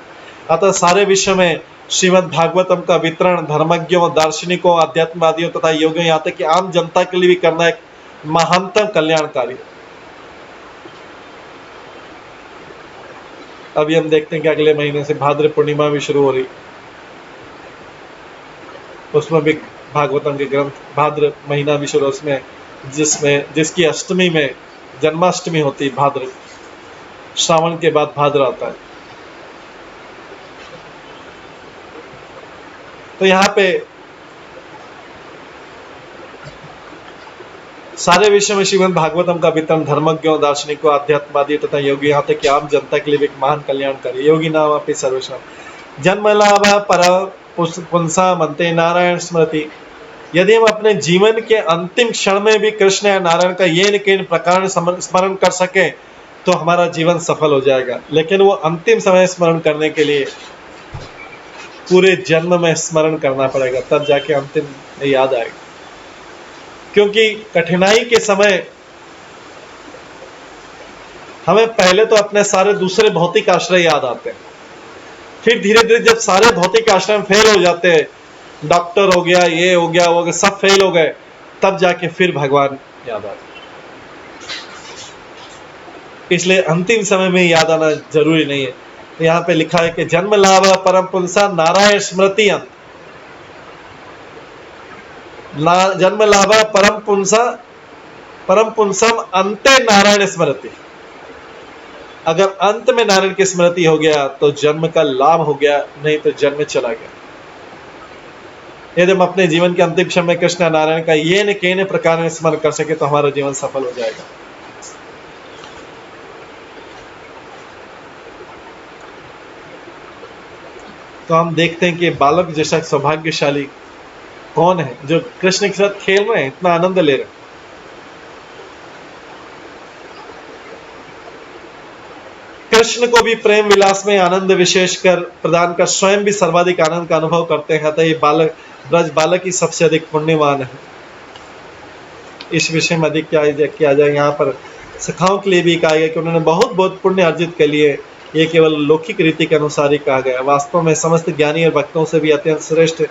अतः सारे विश्व में श्रीमद् भागवतम का वितरण धर्मज्ञों, दार्शनिकों, अध्यात्मवादियों तथा योगियों, यहाँ तक कि आम जनता के लिए भी करना एक महानतम कल्याणकारी। अभी हम देखते हैं कि अगले महीने से भाद्र पूर्णिमा भी शुरू हो रही, उसमें भी भागवतम के ग्रंथ, भाद्र महीना भी शुरू, उसमें जिसकी अष्टमी में जन्माष्टमी होती, भाद्र, श्रावण के बाद भाद्र आता है। तो यहाँ पे सारे विश्व में श्रीमद् भागवतम का वितरण धर्मज्ञों, दार्शनिकों, आध्यात्मवादी तथा योगी, यहाँ तक कि आम जनता के लिए एक महान कल्याणकारी। योगी नाम अपनी सर्वेशम जन्म लाभ पर पुंसा मनते नारायण स्मृति। यदि हम अपने जीवन के अंतिम क्षण में भी कृष्ण या नारायण का ये न किन प्रकार स्मरण कर सके तो हमारा जीवन सफल हो जाएगा। लेकिन वो अंतिम समय स्मरण करने के लिए पूरे जन्म में स्मरण करना पड़ेगा, तब जाके अंतिम में याद आएगा। क्योंकि कठिनाई के समय हमें पहले तो अपने सारे दूसरे भौतिक आश्रय याद आते हैं, फिर धीरे धीरे जब सारे भौतिक आश्रय फेल हो जाते हैं, डॉक्टर हो गया, ये हो गया, वो गया, सब फेल हो गए, तब जाके फिर भगवान याद आते। इसलिए अंतिम समय में याद आना जरूरी नहीं है। यहाँ पे लिखा है कि जन्म लाभ परम पुंसा नारायण स्मृति अंत। जन्म लाभ परम पुंसम अंते नारायण स्मृति। अगर अंत में नारायण की स्मृति हो गया तो जन्म का लाभ हो गया, नहीं तो जन्म चला गया। यदि हम अपने जीवन के अंतिम क्षण में कृष्ण नारायण का ये न केन प्रकार में स्मरण कर सके तो हमारा जीवन सफल हो जाएगा। तो हम देखते हैं कि बालक जैसा सौभाग्यशाली कौन है जो कृष्ण के साथ खेल रहे हैं, इतना आनंद ले रहे हैं। कृष्ण को भी प्रेम विलास में आनंद विशेषकर प्रदान कर स्वयं भी सर्वाधिक आनंद का अनुभव करते हैं, अतः ये ब्रज बालक ही सबसे अधिक पुण्यवान है। इस विषय में अधिक किया जाए, यहाँ पर सखाओं के लिए भी कहा गया कि उन्होंने बहुत बहुत पुण्य अर्जित के लिए, ये केवल लौकिक रीति के अनुसार ही कहा गया। वास्तव में समस्त ज्ञानी और भक्तों से भी अत्यंत श्रेष्ठ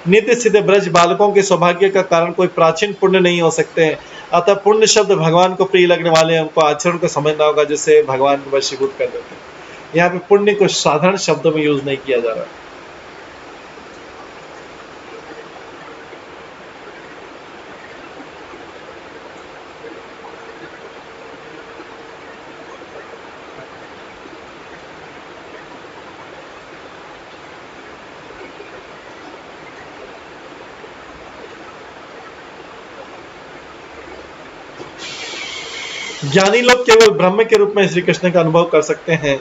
नित्य सिद्ध ब्रज बालकों के सौभाग्य का कारण कोई प्राचीन पुण्य नहीं हो सकते हैं। अतः पुण्य शब्द भगवान को प्रिय लगने वाले उनको आचरण को समझना होगा, जिससे भगवान को वशीभूत कर देते हैं। यहाँ पे पुण्य को साधारण शब्दों में यूज नहीं किया जा रहा है। ज्ञानी लोग केवल ब्रह्म के रूप में श्री कृष्ण का अनुभव कर सकते हैं,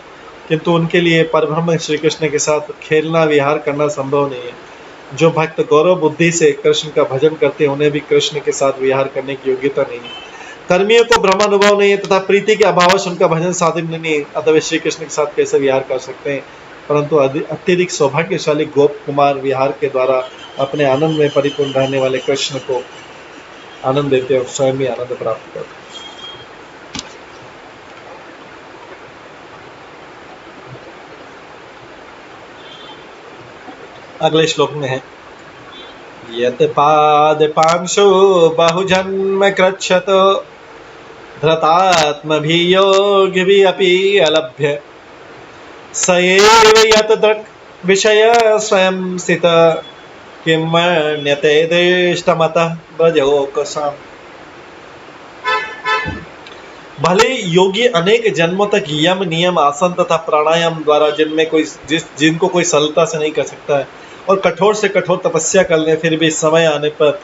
किंतु उनके लिए परब्रह्म श्री कृष्ण के साथ खेलना, विहार करना संभव नहीं है। जो भक्त गौरव बुद्धि से कृष्ण का भजन करते हैं, उन्हें भी कृष्ण के साथ विहार करने की योग्यता नहीं है। कर्मियों को ब्रह्मानुभव नहीं है तथा प्रीति के अभाव से उनका भजन साधन नहीं है, अतः वे श्री कृष्ण के साथ कैसे विहार कर सकते हैं। परंतु अत्यधिक सौभाग्यशाली गोप कुमार विहार के द्वारा अपने आनंद में परिपूर्ण रहने वाले कृष्ण को आनंद देते और स्वयं भी आनंद प्राप्त करते हैं। अगले श्लोक में है यत पाद पांशु बहुजन्म कृच्छत धृतात्मभियोगिभिरपि अलभ्य स एव यत् दृक् विषय स्वयं स्थित किं मन्यते दृष्टमतः ब्रजोकसाम्। भले योगी अनेक जन्मों तक यम नियम आसन तथा प्राणायाम द्वारा जिनको कोई सरलता से नहीं कर सकता है और कठोर से कठोर तपस्या कर ले, फिर भी समय आने पर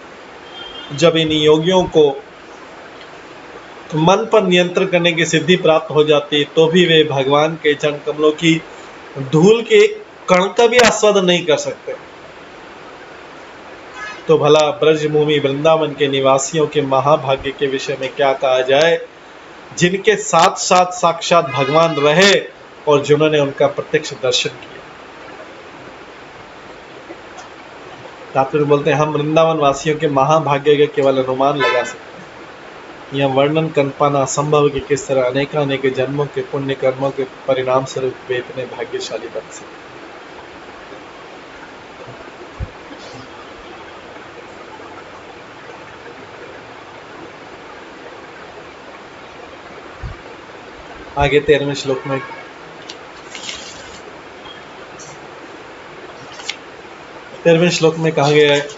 जब इन योगियों को मन पर नियंत्रण करने की सिद्धि प्राप्त हो जाती तो भी वे भगवान के चरण कमलों की धूल के एक कण का भी आस्वादन नहीं कर सकते। तो भला ब्रजभूमि वृंदावन के निवासियों के महाभाग्य के विषय में क्या कहा जाए, जिनके साथ साथ साक्षात भगवान रहे और जिन्होंने उनका प्रत्यक्ष दर्शन किया। तात्पर्य बोलते हैं हम वृंदावन वासियों के महाभाग्य का केवल अनुमान लगा सकते हैं, यह वर्णन कर पाना असंभव कि किस तरह अनेक जन्मों के पुण्य कर्मों के परिणाम स्वरूप वे इतने भाग्यशाली बन सकते। आगे 13वें श्लोक में कहा गया है,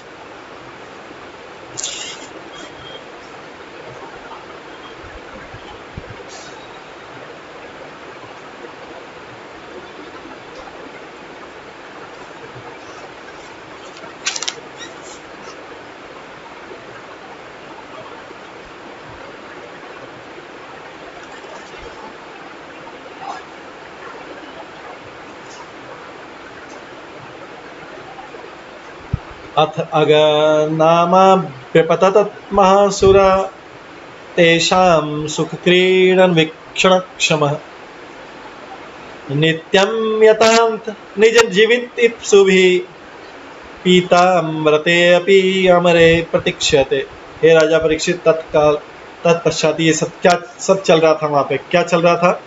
अथ अगनामाभ्यपतत महासुरा तेषां सुखक्रीडन वीक्षणक्षमः नित्यं यतान्त निज जीवित इप्सुभिः पीताम्बरते अपि अमरे प्रतीक्ष्यते। हे राजा परीक्षित, तत्पश्चात ये सब चल रहा था। वहां पे क्या चल रहा था?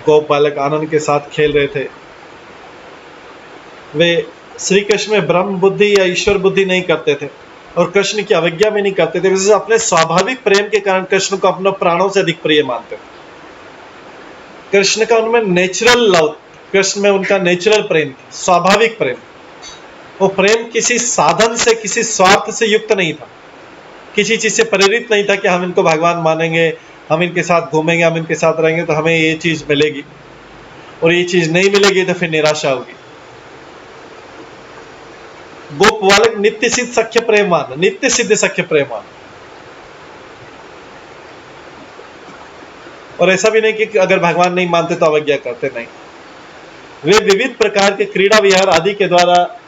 गोप बालक आनंद के साथ खेल रहे थे। वे श्री कृष्ण में ब्रह्म बुद्धि या ईश्वर बुद्धि नहीं करते थे और कृष्ण की अवज्ञा भी नहीं करते थे। वैसे अपने स्वाभाविक प्रेम के कारण कृष्ण को अपने प्राणों से अधिक प्रिय मानते थे। कृष्ण का उनमें नेचुरल लव, कृष्ण में उनका नेचुरल प्रेम था, स्वाभाविक प्रेम। वो प्रेम किसी साधन से, किसी स्वार्थ से युक्त नहीं था, किसी चीज से प्रेरित नहीं था कि हम इनको भगवान मानेंगे, हम इनके साथ घूमेंगे, हम इनके साथ रहेंगे तो हमें ये चीज मिलेगी और ये चीज नहीं मिलेगी तो फिर निराशा होगी। गोप बालक नित्य सिद्ध सख्य प्रेमवान, नित्य सिद्ध सख्य प्रेमवान। और ऐसा भी नहीं कि अगर भगवान नहीं मानते तो अवज्ञा करते, नहीं। वे विविध प्रकार के क्रीड़ा विहार आदि के द्वारा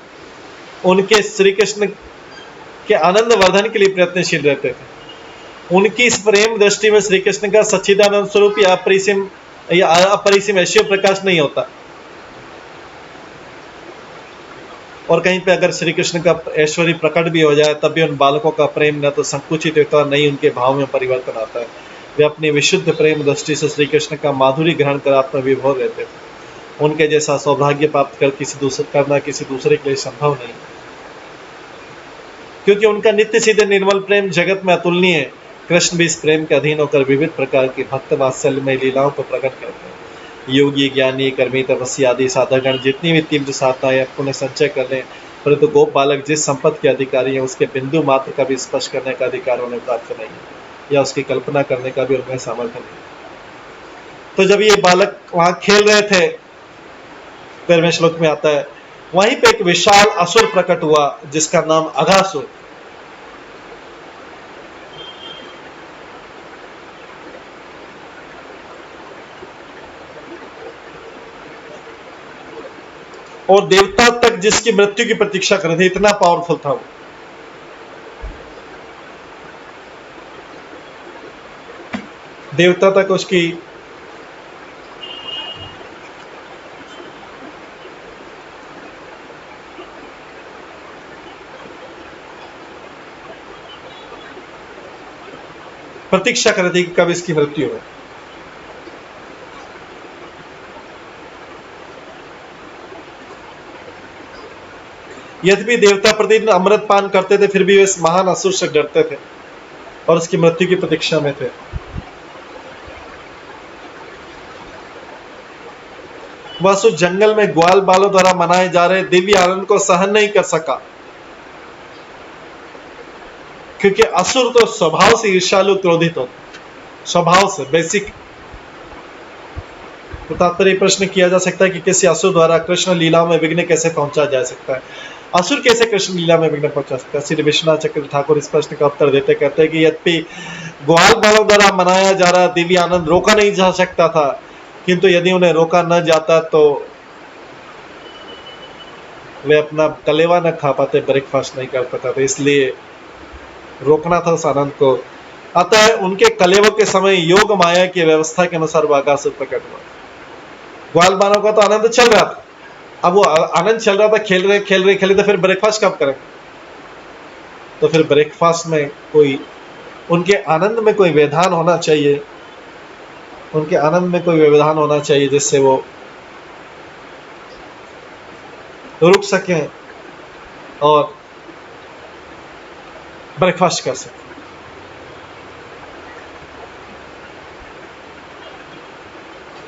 उनके श्री कृष्ण के आनंद वर्धन के लिए प्रयत्नशील रहते थे। उनकी इस प्रेम दृष्टि में श्री कृष्ण का सच्चिदानंद स्वरूप या अपरिसीम ऐश्वर्य प्रकाश नहीं होता। और कहीं पे अगर श्री कृष्ण का ऐश्वर्य प्रकट भी हो जाए तब भी उन बालकों का प्रेम न तो संकुचित होता, नहीं उनके भाव में परिवर्तन आता है। वे अपनी विशुद्ध प्रेम दृष्टि से श्री कृष्ण का माधुरी ग्रहण कर आत्मा विभोर रहते थे। उनके जैसा सौभाग्य प्राप्त कर किसी दूसरे के लिए संभव नहीं, क्योंकि उनका नित्य सीधे निर्मल प्रेम जगत में अतुलनीय है। कृष्ण भी इस प्रेम के अधीन होकर विविध प्रकार की भक्त वात्सल्यमय लीलाओं को प्रकट करते हैं। योगी, ज्ञानी, कर्मी, तपस्वी आदि साधकगण जितनी भी तीव्र साधनाएं पुण्य संचय कर लें, परंतु गोप बालक जिस संपत्ति के अधिकारी हैं उसके बिंदु मात्र का भी स्पर्श करने का अधिकार उन्हें प्राप्त नहीं है या उसकी कल्पना करने का भी उनमें सामर्थ्य नहीं। तो जब ये बालक वहां खेल रहे थे, 13वें श्लोक में आता है, वहीं पे एक विशाल असुर प्रकट हुआ जिसका नाम अघासुर। और देवता तक जिसकी मृत्यु की प्रतीक्षा कर रहे थे, इतना पावरफुल था वो। देवता तक उसकी प्रतीक्षा कर रहे थे कि कब इसकी मृत्यु हो। यद्यपि देवता प्रतिदिन अमृत पान करते थे, फिर भी वे इस महान असुर से डरते थे। और उसकी मृत्यु की प्रतीक्षा में थे। वह उस जंगल में ग्वाल बालों द्वारा मनाए जा रहे दिव्य आनंद को सहन नहीं कर सका, क्योंकि असुर तो स्वभाव से ईर्ष्यालु क्रोधित होते, स्वभाव से बेसिक। तो तात्पर्य प्रश्न किया जा सकता है कि किसी असुर द्वारा कृष्ण लीलाओं में विघ्न कैसे पहुंचा जा सकता है। असुर कैसे कृष्ण लीला में विघ्न पहुंचा सकता है? श्री विश्वनाथ चक्रवर्ती ठाकुर इस प्रश्न का उत्तर देते कहते हैं कि यद्यपि ग्वाल बालों द्वारा मनाया जा रहा दिव्य आनंद रोका नहीं जा सकता था, किंतु यदि उन्हें रोका न जाता तो वे अपना कलेवा न खा पाते, ब्रेकफास्ट नहीं कर पाते थे, इसलिए रोकना था उस आनंद को। अतः उनके कलेवों के समय योग माया की व्यवस्था के अनुसार वो आकासुर प्रकट हुआ। ग्वाल बालों का तो आनंद चल रहा था, अब वो आनंद चल रहा था, खेल रहे तो फिर ब्रेकफास्ट कब करें? तो फिर ब्रेकफास्ट में कोई, उनके आनंद में कोई व्यवधान होना चाहिए, उनके आनंद में कोई व्यवधान होना चाहिए जिससे वो रुक सकें और ब्रेकफास्ट कर सकें।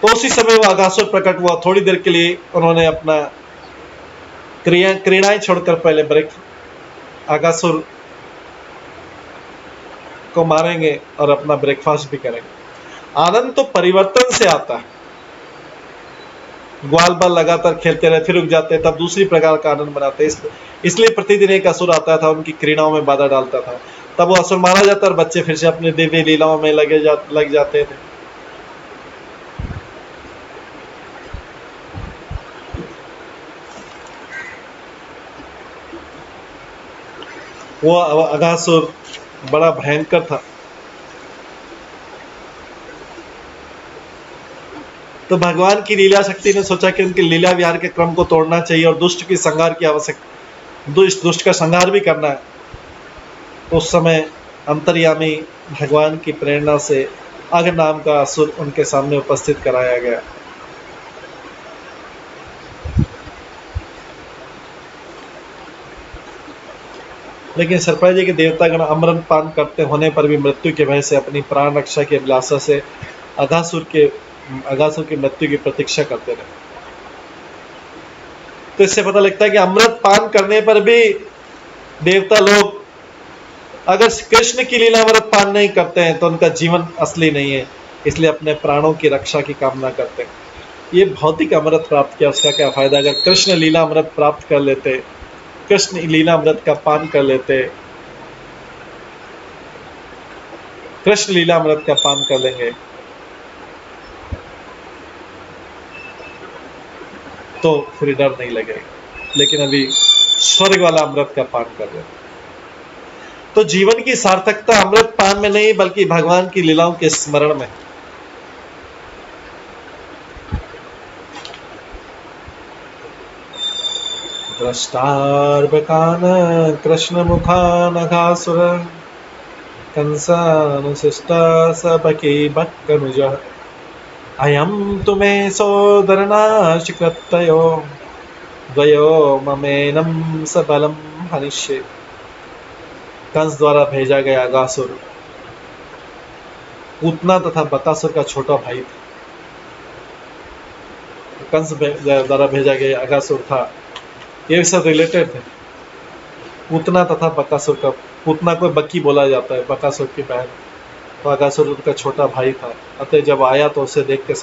तो उसी समय वो आकासुर प्रकट हुआ। थोड़ी देर के लिए उन्होंने अपना क्रीड़ाएं छोड़कर पहले आकासुर को मारेंगे और अपना ब्रेकफास्ट भी करेंगे। आनंद तो परिवर्तन से आता है। ग्वाल बाल लगातार खेलते रहे, फिर रुक जाते, तब दूसरी प्रकार का आनंद बनाते। इसलिए प्रतिदिन एक असुर आता था, उनकी क्रीड़ाओं में बाधा डालता था, तब वो असुर मारा जाता और बच्चे फिर से अपनी दिव्य लीलाओं में लग जाते थे। वो अघासुर बड़ा भयंकर था। तो भगवान की लीला शक्ति ने सोचा कि उनके लीला विहार के क्रम को तोड़ना चाहिए और दुष्ट की संहार की आवश्यकता, दुष्ट का संहार भी करना है। उस समय अंतर्यामी भगवान की प्रेरणा से अघ नाम का असुर उनके सामने उपस्थित कराया गया। लेकिन सरप्राइज है कि देवतागण अमृत पान करते होने पर भी मृत्यु के भय से अपनी प्राण रक्षा की अभिलाषा से अघासुर की मृत्यु की प्रतीक्षा करते रहे। तो इससे पता लगता है कि अमृत पान करने पर भी देवता लोग अगर कृष्ण की लीला अमृत पान नहीं करते हैं तो उनका जीवन असली नहीं है, इसलिए अपने प्राणों की रक्षा की कामना करते हैं। ये भौतिक अमृत प्राप्त किया, उसका क्या फायदा? अगर कृष्ण लीला अमृत प्राप्त कर लेते, कृष्ण लीला अमृत का पान कर लेते, कृष्ण लीला अमृत का पान कर लेंगे तो फिर डर नहीं लगेगा। लेकिन अभी स्वर्ग वाला अमृत का पान कर रहे। तो जीवन की सार्थकता अमृत पान में नहीं बल्कि भगवान की लीलाओं के स्मरण में। द्रष्टार्बकान कृष्ण मुखान अघासुर कंसानुशिष्ट सबकी भक्कनुज अयम तुमे सोदरनाशिकृतयो द्वयो ममेनम सबलम हनिष्ये। कंस द्वारा भेजा गया अघासुर पूतना तथा बकासुर का छोटा भाई था। कंस द्वारा भेजा गया अघासुर था, ये सब रिलेटेड थे। पूतना तथा बकासुर का, पूतना को बक्की बोला जाता है, बकासुर की बहन, तो अघासुर उनका छोटा भाई था। अतः जब आया तो उसे देख के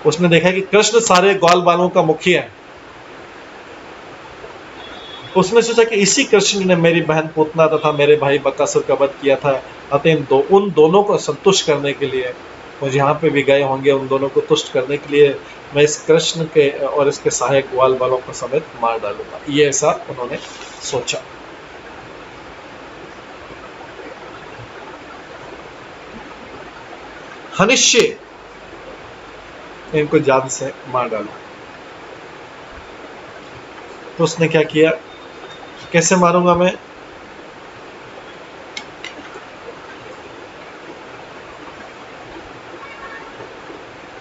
उसने देखा कि कृष्ण सारे ग्वाल बालों का मुखिया है। उसने सोचा कि इसी कृष्ण ने मेरी बहन पूतना तथा मेरे भाई बकासुर का वध किया था, अतः उन दोनों को संतुष्ट करने के लिए वो जहाँ पे भी गए होंगे उन दोनों को तुष्ट करने के लिए मैं इस कृष्ण के और इसके सहायक ग्वाल बालों को समेत मार डालूंगा। ये ऐसा उन्होंने सोचा। हनिष्य, इनको जान से मार डाला। तो उसने क्या किया? कैसे मारूंगा मैं?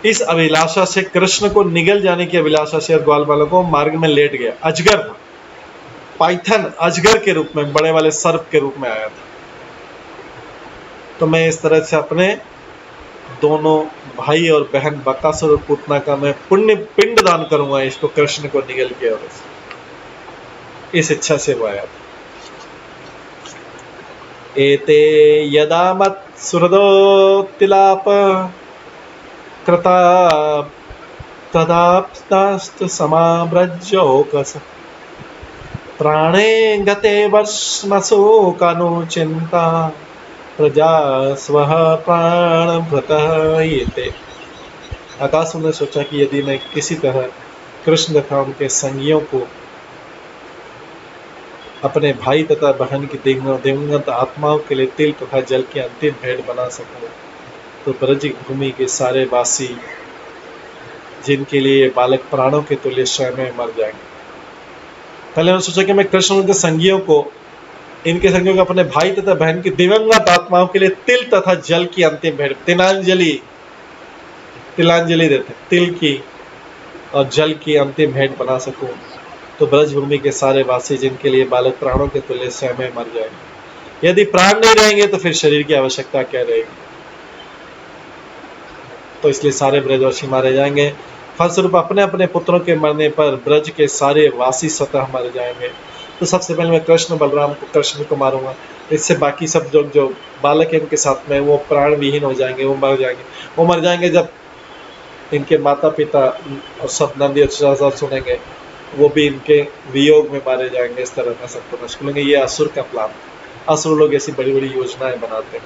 इस अभिलाषा से, कृष्ण को निगल जाने की अभिलाषा से और ग्वाल बालों को मार्ग में लेट गया। अजगर था, पाइथन अजगर के रूप में, बड़े वाले सर्प के रूप में आया था। तो मैं इस तरह से अपने दोनों भाई और बहन बकासुर और पूतना का मैं पुण्य पिंड दान करूंगा इसको कृष्ण को निगल के, और इस इच्छा से वो आया था। एते यदा मत सुहृदोत्तिलाप कृता तदाप्तास्तु समाव्रजोकस प्राणे गते वर्ष्मशोकानु चिंता प्रजा स्वः प्राणभृतः एते। आकाशुर ने सोचा कि यदि मैं किसी तरह कृष्ण तथा उनके संगियों को अपने भाई तथा बहन की दिवंगत आत्माओं के लिए तिल तथा जल की अंतिम भेंट बना सकूं, तो ब्रज भूमि के सारे वासी जिनके लिए बालक प्राणों के तुल्य स्वयं में मर जाएंगे। पहले उन्होंने सोचा कि मैं कृष्ण उनके संगियों को अपने भाई तथा बहन की दिवंगत आत्माओं के लिए तिल तथा जल की अंतिम भेंट, तिलांजलि देते, तिल की और जल की अंतिम भेंट बना सकूं, तो ब्रजभूमि के सारे वासी जिनके लिए बालक प्राणों के तुल्य स्वयं में मर जाएंगे। यदि प्राण नहीं रहेंगे तो फिर शरीर की आवश्यकता क्या रहेगी? तो इसलिए सारे ब्रजवासी मारे जाएंगे। फलस्वरूप अपने अपने पुत्रों के मरने पर ब्रज के सारे वासी स्वतः मर जाएंगे। तो सबसे पहले मैं कृष्ण को मारूंगा, इससे बाकी सब जो बालक है इनके साथ में वो प्राण विहीन हो जाएंगे, वो मर जाएंगे जब इनके माता पिता और सब नंदी और सुनेंगे, वो भी इनके वियोग में मारे जाएंगे। इस तरह का सबको नष्ट करेंगे। ये असुर का प्लान। असुर लोग ऐसी बड़ी बड़ी योजनाएं बनाते हैं।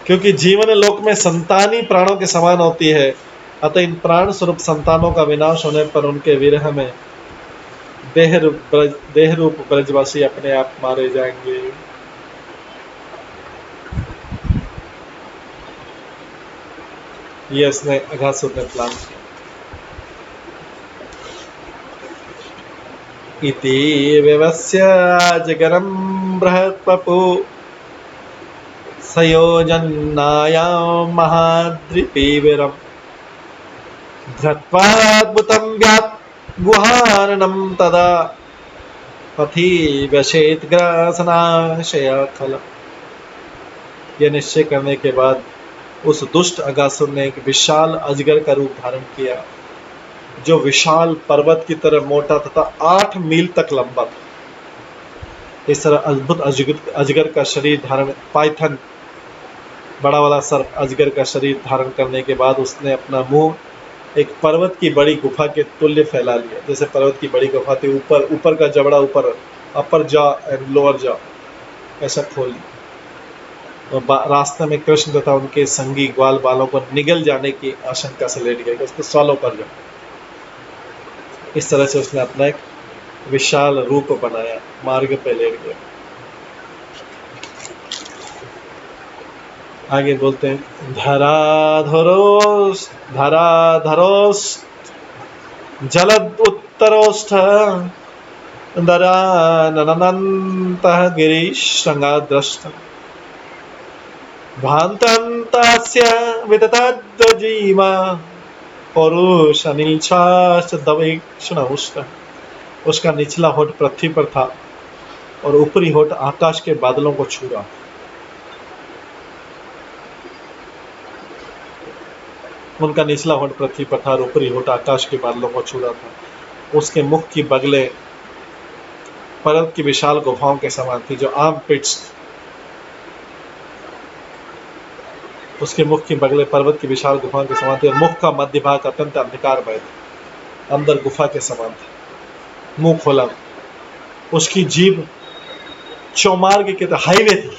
क्योंकि जीवन लोक में संतान ही प्राणों के समान होती है, अतः इन प्राण स्वरूप संतानों का विनाश होने पर उनके विरह में देह रूप ब्रजवासी अपने आप मारे जाएंगे। ये इसने अघासुर ने प्लान किया। इति व्यवस्य जगरं बृहत्पपु सयोजन्नायां महाद्रिपीविरम् धृत्वाद्भुतं गुहारणं तदा पथि व्यशेत ग्रासनाशय खल। यह निश्चय करने के बाद उस दुष्ट अगासुर ने एक विशाल अजगर का रूप धारण किया, जो विशाल पर्वत की तरह मोटा तथा 8 मील तक लंबा था। इस तरह अद्भुत अजगर का शरीर धारण, पाइथन बड़ा वाला सर्प अजगर का शरीर धारण करने के बाद उसने अपना मुंह एक पर्वत की बड़ी गुफा के तुल्य फैला लिया। जैसे पर्वत की बड़ी गुफा थी, ऊपर का जबड़ा ऊपर, अपर जॉ एंड लोअर जॉ ऐसा खोल लिया। और रास्ते में कृष्ण तथा उनके संगी ग्वाल बालों को निगल जाने की आशंका से लेट गए, उसको सॉलो कर जाओ। इस तरह से उसने अपना एक विशाल रूप बनाया, मार्ग पे लेट गया। आगे बोलते हैं, धराधरोस जलद उत्तरोष्ठ दराननन्तः गिरीशृङ्गद्रष्ट भान्तन्तास्य वितताद्वजीमा पौरुषनीचाश्च दवीक्षणौष्ट। उसका निचला होठ पृथ्वी पर था और ऊपरी होठ आकाश के बादलों को छू रहा। उनका निचला होठ पृथ्वी पर था और ऊपरी होठ आकाश के बादलों को छू रहा था। उसके मुख की बगले पर्वत की विशाल गुफाओं के समान थी, जो आर्म पिट्स। उसके मुख की बगले पर्वत की विशाल गुफाओं के समान थी और मुख का मध्य भाग अत्यंत अंधकारमय था, अंदर गुफा के समान था, मुंह खोला। उसकी जीभ चौमार्ग की तरह हाईवे थी,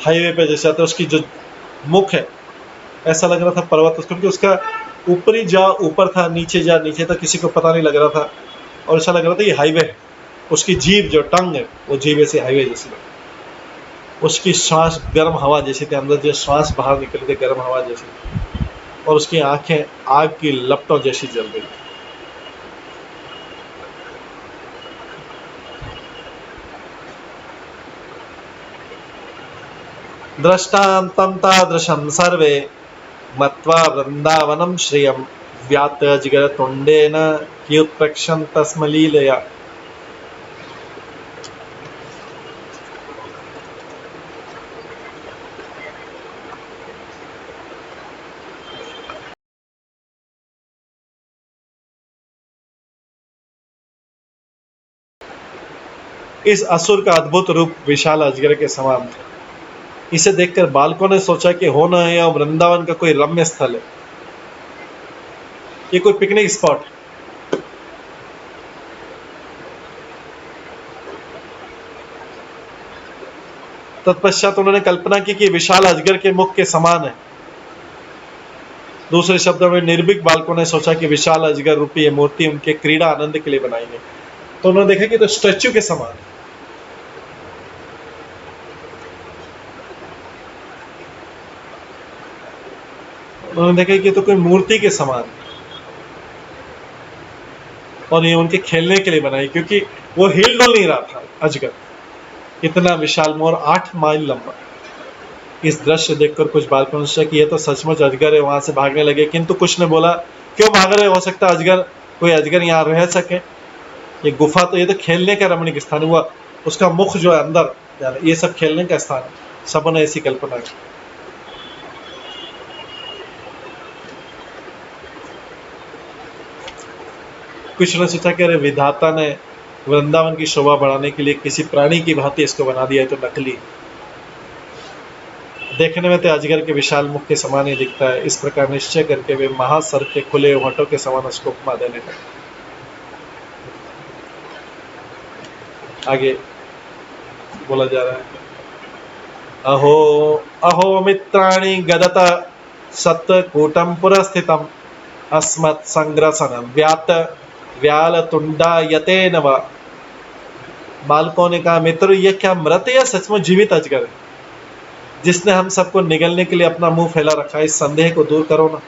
हाईवे पे जैसे आता है उसकी जो मुख है, ऐसा लग रहा था पर्वत, क्योंकि उसका ऊपरी जा ऊपर था, नीचे जा नीचे था, किसी को पता नहीं लग रहा था और ऐसा लग रहा था ये हाईवे है। उसकी जीभ जो टंग है वो जीभ ऐसे हाईवे जैसी लगी। उसकी श्वास गर्म हवा जैसी थी, अंदर जो श्वास बाहर निकलती गर्म हवा जैसी, और उसकी आंखें आग की लपटों जैसी जल रही। दृष्टान्तं तादृशं सर्वे मत्वा वृंदावनम श्रियम व्यात अजगर तुंडेन ह्युत्प्रक्षन्तस्मलीलया। इस असुर का अद्भुत रूप विशाल अजगर के समान था। इसे देखकर बालकों ने सोचा कि हो न यह वृंदावन का कोई रम्य स्थल है, ये कोई पिकनिक स्पॉट है। तत्पश्चात उन्होंने कल्पना की कि विशाल अजगर के मुख के समान है। दूसरे शब्दों में निर्भीक बालकों ने सोचा कि विशाल अजगर रूपी ये मूर्ति उनके क्रीड़ा आनंद के लिए बनाई है। तो उन्होंने देखा कि तो स्टैच्यू के समान है। उन्होंने देखा कि तो कोई मूर्ति के समान है और ये उनके खेलने के लिए बनाई, क्योंकि वो हिल डुल नहीं रहा था अजगर। इतना विशाल मोर 8 माइल लंबा। इस दृश्य देखकर कुछ बालकों ने सोचा कि ये तो सचमुच अजगर है, वहां से भागने लगे। किंतु कुछ ने बोला क्यों भाग रहे, हो सकता अजगर, कोई अजगर यहाँ रह सके। ये गुफा तो, ये तो खेलने का रमणीक स्थान हुआ, उसका मुख जो है अंदर, ये सब खेलने का स्थान है। सबों ने ऐसी कल्पना की। कुछ ने सोचा कि अरे विधाता ने वृंदावन की शोभा बढ़ाने के लिए किसी प्राणी की भांति इसको बना दिया है, तो नकली। देखने में तो अजगर के विशाल मुख के समान ही दिखता है। इस प्रकार निश्चय करके वे महासर्प के खुले होठों के समान उसको उपमा देने लगे। आगे बोला जा रहा है, अहो अहो मित्राणि गदत सत्कूटम पुरस्थितम अस्मत् संग्रसनम व्यात व्याल तुंडा यते नव। बालकों ने कहा, मित्र ये क्या मृत या सचमुच जीवित अजगर है, जिसने हम सबको निगलने के लिए अपना मुंह फैला रखा है। इस संदेह को दूर करो ना।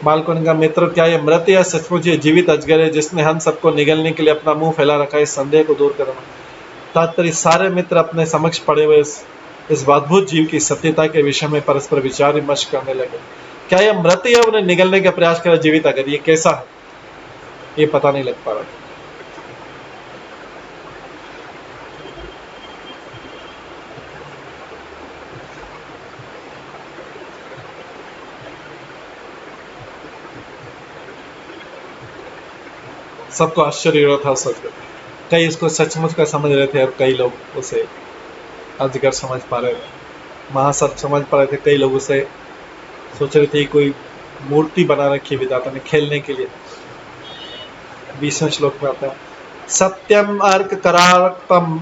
बालकों ने कहा, मित्र क्या ये मृत या सचमुच ये जीवित अजगर है, जिसने हम सबको निगलने के लिए अपना मुंह फैला रखा है। इस संदेह को दूर करो। तात्पर्य सारे मित्र अपने समक्ष पड़े हुए इस अद्भुत जीव की सत्यता के विषय में परस्पर विचार विमर्श करने लगे। क्या यह मृत या उन्हें निगलने का प्रयास करा जीवित अगर, ये कैसा है, ये पता नहीं लग पा रहा। सबको आश्चर्य हो रहा था सच में। कई इसको सचमुच का समझ रहे थे और कई लोग उसे अजगर समझ पा रहे थे, महासर्प समझ पा रहे थे। कई लोग उसे सोच रहे थे कोई मूर्ति बना रखी विधाता ने खेलने के लिए। 20वें श्लोक में आता है, सत्यम अर्क करारक्तम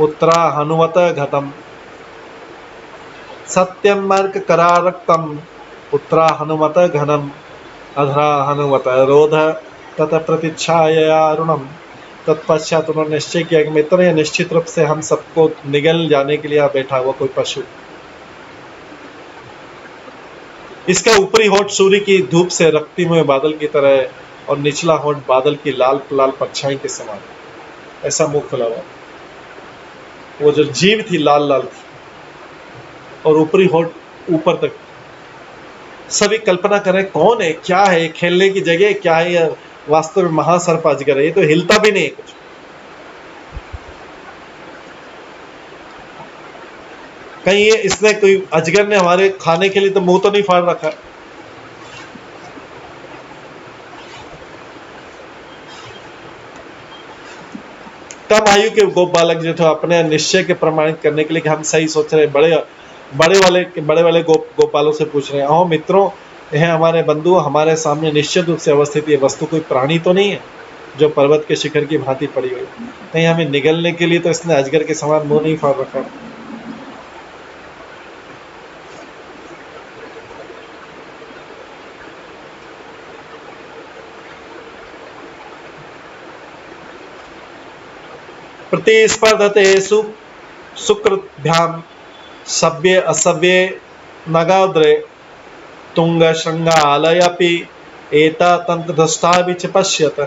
उत्तरा हनुमत घतम। सत्यम अर्क करारक्तम उत्तरा हनुमत घनम अधरा हनुमत रोध तथा प्रतीक्षाया अरुणम। तत्पश्चात उन्होंने निश्चय किया कि मित्र ये निश्चित रूप से हम सबको निगल जाने के लिए यहाँ बैठा हुआ कोई पशु। इसका ऊपरी होठ सूर्य की धूप से रक्तिमय बादल की तरह है और निचला होठ बादल की लाल लाल परछाई के समान है। ऐसा मुंह खुला हुआ, वो जो जीव थी लाल लाल थी और ऊपरी होठ ऊपर तक। सभी कल्पना करें कौन है, क्या है, खेलने की जगह क्या है, या वास्तव में महासर्प अजगर है। ये तो हिलता भी नहीं है कुछ। कहीं ये इसने कोई अजगर ने हमारे खाने के लिए तो मुंह तो नहीं फाड़ रखा है। कम आयु के गोप बालक जो थे अपने निश्चय के प्रमाणित करने के लिए कि हम सही सोच रहे, बड़े वाले गोपालों से पूछ रहे हैं, अहो मित्रों यह हमारे बंधु हमारे सामने निश्चित रूप से अवस्थित ये वस्तु कोई प्राणी तो नहीं है जो पर्वत के शिखर की भांति पड़ी हुई। कहीं हमें निगलने के लिए तो इसने अजगर के समान मुंह नहीं फाड़ रखा। प्रतिस्पर्धतेषु सुकृभ्याम सभ्ये असभ्ये नगाद्रे तुंग श्रृंगा आलयपि एता तंत्र दृष्टा भी च पश्यत।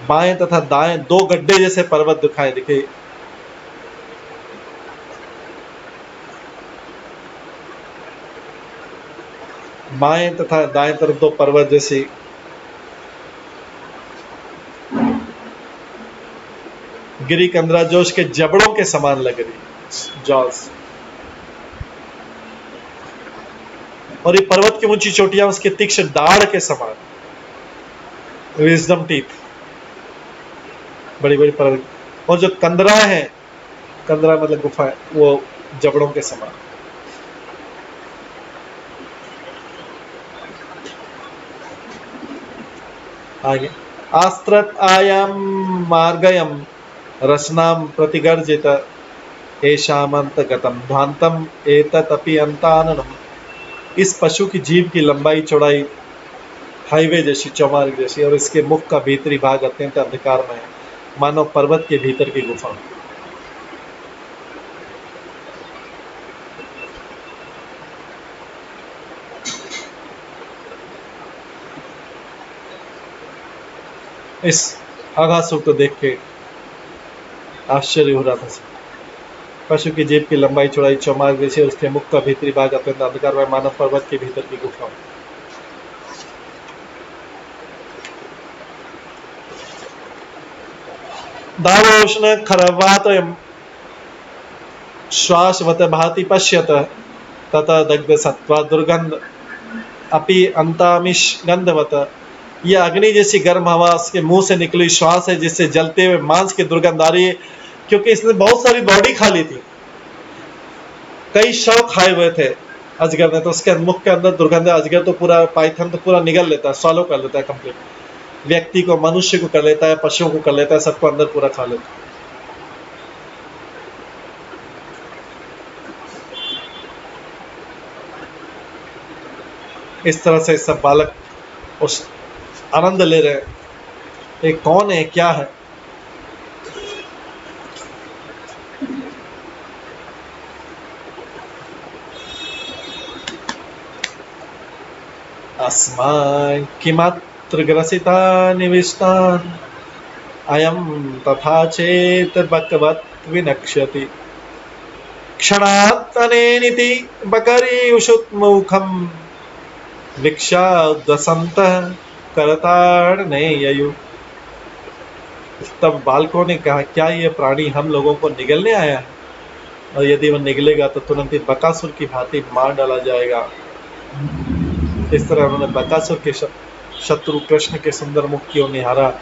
बाएं तथा दाएं दो गड्ढे जैसे पर्वत दिखाई दिखे। बाएं तथा दाएं तरफ दो पर्वत जैसी गिरी कंदरा जो उसके जबड़ों के समान लग रही, जॉस। और ये पर्वत की ऊंची चोटियां उसके तीक्ष्ण दाढ़ के समान, विजडम टीथ, बड़ी बड़ी पर्वत। और जो कंदरा है, कंदरा मतलब गुफा है, वो जबड़ों के समान। आगे आस्त्रत आयाम मार्गयम रसनाम प्रतिगर्जित एशामंत गतम ध्वांतम एततपि अंताननम। इस पशु की जीभ की लंबाई चौड़ाई हाईवे जैसी, चौमार्ग जैसी, और इसके मुख का भीतरी भाग अत्यंत अंधकार में है, मानो पर्वत के भीतर की गुफा। इस आगासुर को देख के आश्चर्य हो रहा था। पशु की जीभ की लंबाई चौड़ाई चौमार्ग जैसी, उसके मुख का भीतरी भाग अत्यंत अंधकार में, मानव पर्वत के भीतर की गुफा। दावोष्ण खरवातयम श्वासवत भाति पश्यत तथा दग्ध सत्वा दुर्गंध अपि अंतामिश गंधवत। यह अग्नि जैसी गर्म हवा उसके मुंह से निकली श्वास है, जिससे जलते हुए मांस की दुर्गंध आ रही है, क्योंकि इसने बहुत सारी बॉडी खा ली थी, कई शव खाए हुए थे अजगर ने, तो उसके मुख के अंदर दुर्गंध। अजगर तो पूरा, पाइथन तो पूरा निगल लेता है, सॉलो कर लेता है कंप्लीट, व्यक्ति को, मनुष्य को कर लेता है, पशुओं को कर लेता है, सबको अंदर पूरा खा लेता है। इस तरह से सब बालक उस आनंद ले रहे हैं, ये कौन है, क्या है। अस्मान् किमत्र ग्रसिता निविष्टान् अयं तथा चेत् बकवत् विनक्ष्यति। क्षणात् अनेनिति बकरीयुषुत्मुखम् भिक्षादसन्तः करताड़ने ययु। तब बालकों ने कहा, क्या ये प्राणी हम लोगों को निगलने आया है? और यदि वह निगलेगा तो तुरंत ही बकासुर की भांति मार डाला जाएगा। इस तरह उन्होंने बकासुर के शत्रु कृष्ण के सुंदर मुख की ओर निहारा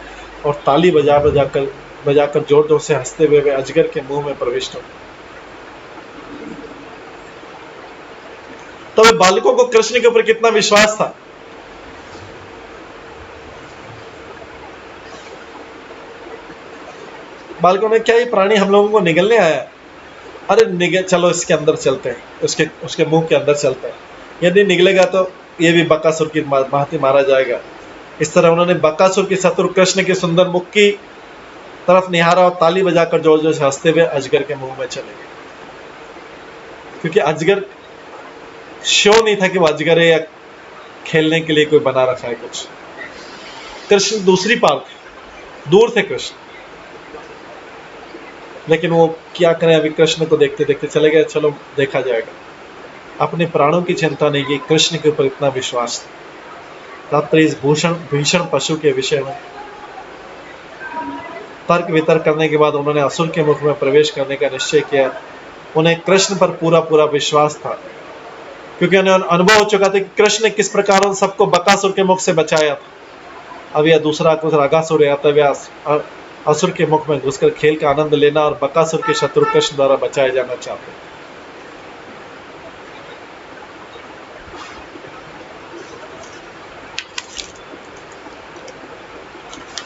और ताली बजाकर जोर जोर से हंसते हुए वे अजगर के मुंह में प्रविष्ट हो। तो बालकों को कृष्ण के ऊपर कितना विश्वास था। बालकों ने, क्या ये प्राणी हम लोगों को निगलने आया? अरे चलो इसके अंदर चलते हैं, उसके मुंह के अंदर चलते हैं, यदि निकलेगा तो ये भी बकासुर की भांति मारा जाएगा। इस तरह उन्होंने बकासुर के शत्रु कृष्ण के सुंदर मुख की तरफ निहारा और ताली बजाकर जोर जोर से हंसते हुए अजगर के मुंह में चले गए। क्योंकि अजगर शो नहीं था कि वो अजगर है या खेलने के लिए कोई बना रखा है कुछ। कृष्ण दूसरी पार थे, दूर थे कृष्ण, लेकिन वो क्या करें, अभी कृष्ण को देखते देखते चले गए, चलो देखा जाएगा। अपने प्राणों की चिंता नहीं की, कृष्ण के ऊपर इतना विश्वास था। रात्रि इस भीषण पशु के विषय में तर्क वितर्क करने के बाद उन्होंने असुर के मुख में प्रवेश करने का निश्चय किया। उन्हें कृष्ण पर पूरा पूरा विश्वास था, क्योंकि उन्हें अनुभव हो चुका था कि कृष्ण ने किस प्रकार उन सबको बकासुर के मुख से बचाया था। अब यह दूसरा कुछ अगासुर आता है, असुर के मुख में घुसकर खेल का आनंद लेना और बकासुर के शत्रु कृष्ण द्वारा बचाए जाना चाहते।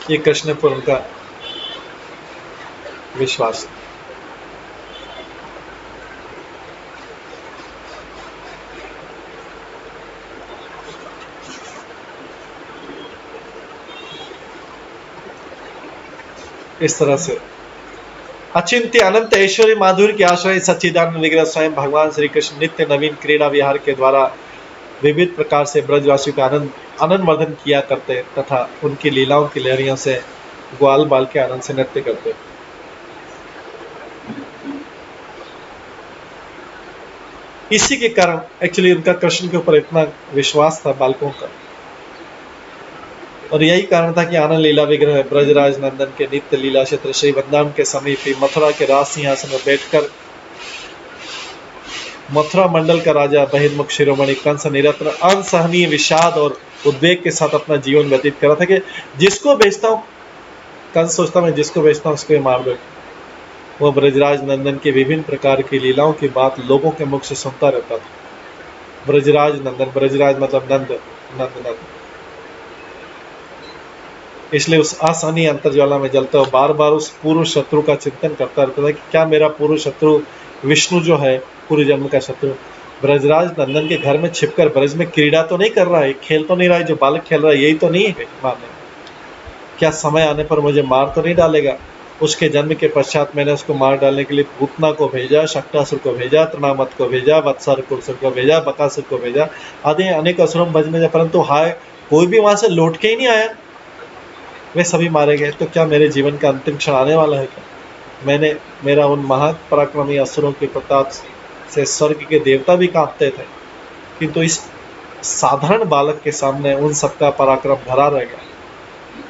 ये कृष्ण पर उनका विश्वास। इस तरह से अचिंत्य अनंत ऐश्वर्य माधुर्य के आश्रय सच्चिदानंद विग्रह स्वयं भगवान श्री कृष्ण नित्य नवीन क्रीड़ा विहार के द्वारा विविध प्रकार से ब्रजवासियों का आनंद वर्धन किया करते तथा उनकी लीलाओं की लहरियों से ग्वाल बाल के आनंद से नृत्य करते। इसी के कारण एक्चुअली उनका कृष्ण के ऊपर इतना विश्वास था बालकों का, और यही कारण था कि आनंद लीला विग्रह ब्रजराज नंदन के नित्य लीला क्षेत्र श्री वृंदावन के समीप ही मथुरा के राज सिंहासन में बैठकर मथुरा मंडल का राजा बहिर्मुख शिरोमणि कंस निरत्न असहनीय विषाद और उद्वेग के साथ अपना जीवन व्यतीत कर रहा था कि जिसको बेचता हूँ, कंस सोचता मैं जिसको बेचता हूँ उसको ही मार दो। वह ब्रजराज नंदन की विभिन्न प्रकार की लीलाओं की बात लोगों के मुख से सुनता रहता था। ब्रजराज नंदन, ब्रजराज मतलब नंद, नंद नंद, इसलिए उस असहनीय अंतर्ज्वाला में जलता हुआ बार बार उस पूर्व शत्रु का चिंतन करता रहता था कि क्या मेरा पूर्व शत्रु विष्णु जो है, पूर्व जन्म का शत्रु, ब्रजराज नंदन के घर में छिपकर ब्रज में क्रीड़ा तो नहीं कर रहा है, खेल तो नहीं रहा है, जो बालक खेल रहा है यही तो नहीं है मारने, क्या समय आने पर मुझे मार तो नहीं डालेगा। उसके जन्म के पश्चात मैंने उसको मार डालने के लिए पूतना को भेजा, शक्टासुर को भेजा, तृणामत को भेजा, वत्सासुर को भेजा, बकासुर को भेजा, आदि अनेक असुरों भज में, परंतु हाय कोई भी वहां से लौट के ही नहीं आया, वे सभी मारे गए। तो क्या मेरे जीवन का अंतिम क्षण आने वाला है क्या? मेरा उन महापराक्रमी असुरों के प्रताप से स्वर्ग के देवता भी कांपते थे, किंतु इस साधारण बालक के सामने उन सबका पराक्रम भरा रहेगा।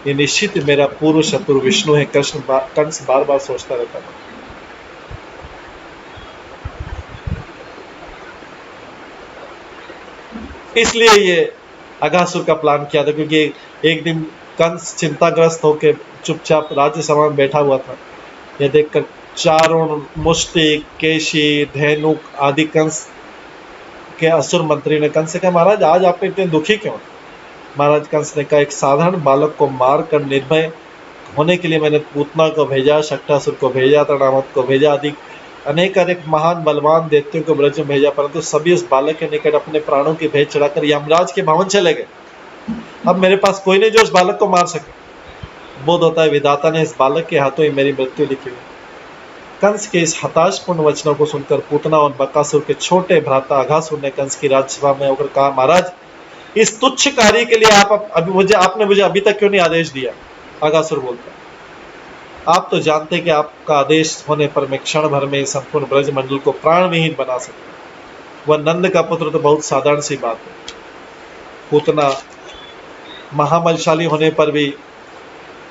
ये निश्चित मेरा पूर्व शत्रु विष्णु है, कंस बार बार सोचता रहता था। इसलिए ये अगासुर का प्लान किया था, क्योंकि एक दिन कंस चिंताग्रस्त होकर चुपचाप राज्यसभा में बैठा हुआ था। यह देखकर चारुण, मुष्टिक, केशी, धेनुक आदि कंस के असुर मंत्री ने कंस से कहा, महाराज आज आप इतने दुखी क्यों? महाराज कंस ने कहा, एक साधारण बालक को मार कर निर्भय होने के लिए मैंने पूतना को भेजा, शक्टासुर को भेजा, तृणामत को भेजा, आदि अनेक महान बलवान दैत्यों को ब्रज में भेजा, परंतु सभी उस बालक के निकट अपने प्राणों की भेंट चढ़ाकर यमराज के भवन चले गए। अब मेरे पास कोई नहीं जो उस बालक को मार सके। बोध होता है विधाता ने इस बालक के हाथों ही मेरी मृत्यु लिखी हुई। कंस के इस हताशपूर्ण वचनों को सुनकर पूतना और बकासुर के छोटे भ्राता अघासुर ने कंस की राज्यसभा में होकर कहा, महाराज इस तुच्छ कार्य के लिए आपने मुझे अभी तक क्यों नहीं आदेश दिया? अघासुर बोलता, आप तो जानते कि आपका आदेश होने पर मैं क्षण भर में संपूर्ण ब्रज मंडल को प्राण विहीन बना सकता। वह नंद का पुत्र तो बहुत साधारण सी बात है। पूतना महाबलशाली होने पर भी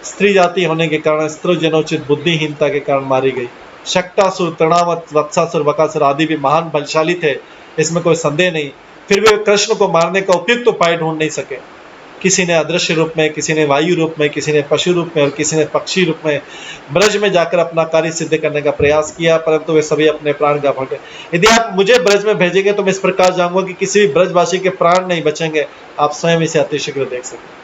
स्त्री जाति होने के कारण स्त्रोजनोचित बुद्धिहीनता के कारण मारी गई। शक्टासुर, तृणामत, वत्सासुर, बकासुर आदि भी महान बलशाली थे, इसमें कोई संदेह नहीं, फिर भी वे कृष्ण को मारने का उपयुक्त उपाय ढूंढ नहीं सके। किसी ने अदृश्य रूप में, किसी ने वायु रूप में, किसी ने पशु रूप में और किसी ने पक्षी रूप में ब्रज में जाकर अपना कार्य सिद्ध करने का प्रयास किया, परंतु वे सभी अपने प्राण गंवा बैठे। यदि आप मुझे ब्रज में भेजेंगे तो मैं इस प्रकार जाऊंगा कि किसी भी ब्रजवासी के प्राण नहीं बचेंगे। आप स्वयं इसे अतिशीघ्र देख सकते।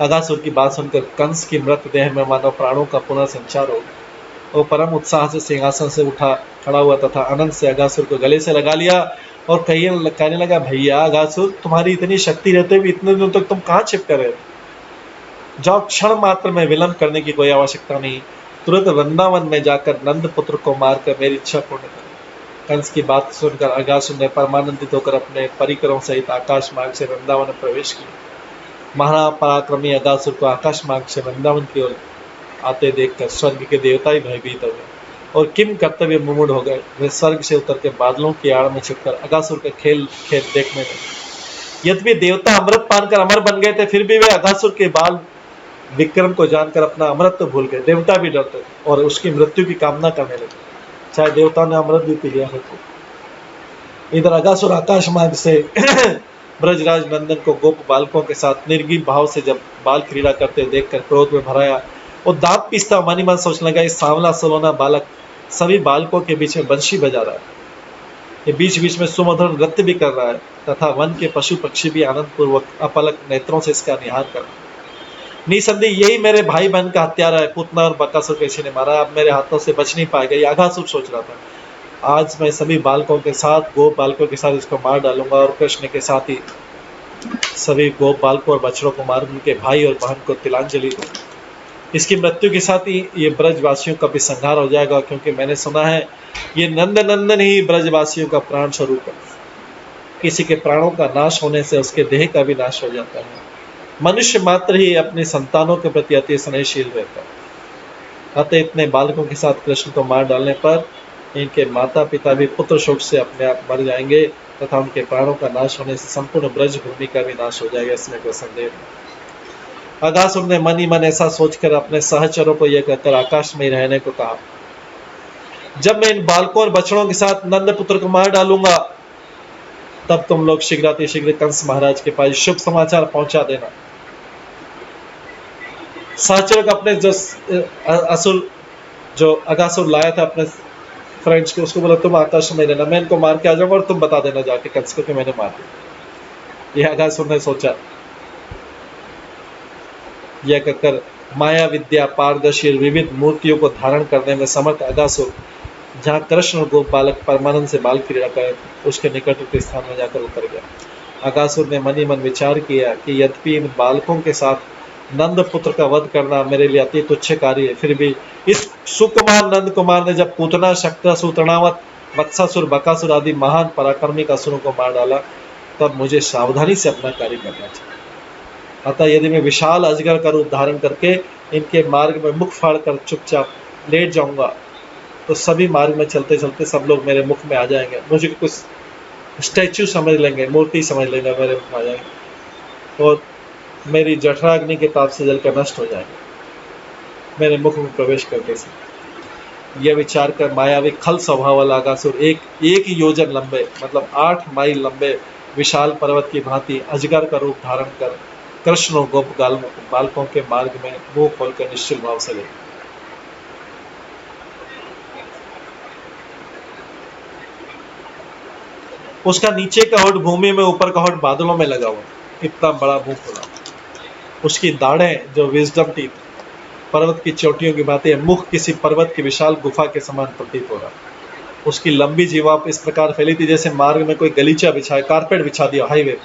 अघासुर की बात सुनकर कंस की मृतदेह में मानव प्राणों का पुनः संचार हो गया। वो परम उत्साह से सिंहासन से उठा खड़ा हुआ तथा आनंद से अघासुर को गले से लगा लिया और कहने लगा, भैया अघासुर, तुम्हारी इतनी शक्ति रहते हुए इतने दिनों तक तुम कहाँ छिपकर रहे? जाओ, क्षण मात्र में विलंब करने की कोई आवश्यकता नहीं, तुरंत वृंदावन में जाकर नंद पुत्र को मारकर मेरी इच्छा पूर्ण करो। कंस की बात सुनकर अघासुर ने परमानंदित होकर अपने परिकरों सहित आकाश मार्ग से वृंदावन में प्रवेश किया। महापराक्रमी अघासुर को आकाश मार्ग से वृंदावन की ओर आते देखकर स्वर्ग के देवता ही भयभीत हो गए और किम कर्तव्य मुमुड़ हो गए। वे स्वर्ग से उतर के बादलों की आड़ में छिपकर अघासुर का खेल देखने लगे। यद्यपि देवता अमृत पान कर अमर बन गए थे, फिर भी वे अघासुर के बाल विक्रम को जानकर अपना अमृत तो भूल गए। देवता भी डरते थे और उसकी मृत्यु की कामना करने लगे, चाहे देवता ने अमृत भी पी लिया हो। इधर अघासुर आकाश मार्ग से ब्रजराज नंदन को गोप बालकों के साथ निर्गीन भाव से जब बाल क्रीड़ा करते देखकर क्रोध में भराया और दांत पीसता मन ही मन सोचने लगा, इस सांवला सलोना बालक सभी बालकों के बीच में बंशी बजा रहा है, ये बीच बीच में सुमधुर नृत्य भी कर रहा है तथा वन के पशु पक्षी भी आनंद पूर्वक अपलक नेत्रों से इसका निहार कर रहे हैं। निसंदेह यही मेरे भाई बहन का हत्यारा है। पूतना और बकासुर किसी ने मारा, अब मेरे हाथों से बच नहीं पाएगा। ये अघासुर सोच रहा था, आज मैं सभी बालकों के साथ, गोप बालकों के साथ इसको मार डालूंगा और कृष्ण के साथ ही सभी गोप बालकों और बछड़ों को मार उनके भाई और बहन को तिलांजलि दूंगा। इसकी मृत्यु के साथ ही ये ब्रजवासियों का भी संहार हो जाएगा, क्योंकि मैंने सुना है ये नंद नंदन ही ब्रजवासियों का प्राण स्वरूप है। किसी के प्राणों का नाश होने से उसके देह का भी नाश हो जाता है। मनुष्य मात्र ही अपने संतानों के प्रति अति स्नेहशील रहता है। अतः इतने बालकों के साथ कृष्ण को मार डालने पर इनके माता पिता भी पुत्र शोक से अपने आप मर जाएंगे तथा उनके प्राणों का नाश होने से संपूर्ण ब्रज भूमि का भी नाश हो जाएगा, इसमें कोई संदेह नहीं। अगासुर ने मन ही मन ऐसा सोचकर अपने सहचरों को यह कहकर आकाश में ही रहने को कहा, जब मैं इन बालकों और बछड़ों के साथ नंद पुत्र को मार डालूंगा तब तुम लोग शीघ्र कंस महाराज के पास शुभ समाचार पहुंचा देना। सहचरों का अपने जो अगासुर लाया था अपने फ्रेंड्स को, उसको बोला तुम आकाश में रहना, मैं इनको मार के आ जाऊंगा और तुम बता देना जाके कंस को कि मैंने मार दिया। यह अगासुर ने सोचा। यह कहकर माया विद्या पारदर्शी विविध मूर्तियों को धारण करने में समर्थ अगासुर जहाँ कृष्ण और गोप बालक परमानंद से बाल क्रीड़ा कर उसके निकट के स्थान में जाकर उतर गया। अगासुर ने मन ही मन विचार किया कि यद्यपि इन बालकों के साथ नंद पुत्र का वध करना मेरे लिए अति तुच्छ कार्य है, फिर भी इस सुकुमार नंद कुमार ने जब पूतना शक्तासुर तृणावत वत्सासुर बकासुर आदि महान पराक्रमी असुरों को मार डाला तब मुझे सावधानी से अपना कार्य करना चाहिए। अतः यदि मैं विशाल अजगर का रूप धारण करके इनके मार्ग में मुख फाड़ कर चुपचाप लेट जाऊंगा तो सभी मार्ग में चलते चलते सब लोग मेरे मुख में आ जाएंगे, मुझे कुछ स्टैच्यू समझ लेंगे, मूर्ति समझ लेंगे, मेरे मुख में आ जाएंगे और मेरी जठराग्नि के ताप से जलकर नष्ट हो जाएंगे मेरे मुख में प्रवेश करते से। यह विचार कर मायावी खल स्वभाव वाला अगासुर एक योजन लंबे मतलब 8 माइल लंबे विशाल पर्वत की भांति अजगर का रूप धारण कर कृष्ण और गोप बालकों के मार्ग में मुंह खोलकर निश्चल भाव से गए। उसका नीचे का होठ भूमि में, ऊपर का होठ बादलों में लगा हुआ, इतना बड़ा मुंह खुला। उसकी दाढ़ें जो विजडम टीथ पर्वत की चोटियों की भांति है, मुख किसी पर्वत की विशाल गुफा के समान प्रतीत हो रहा। उसकी लंबी जीवा इस प्रकार फैली थी जैसे मार्ग में कोई गलीचा बिछाए, कारपेट बिछा दिया हाईवे।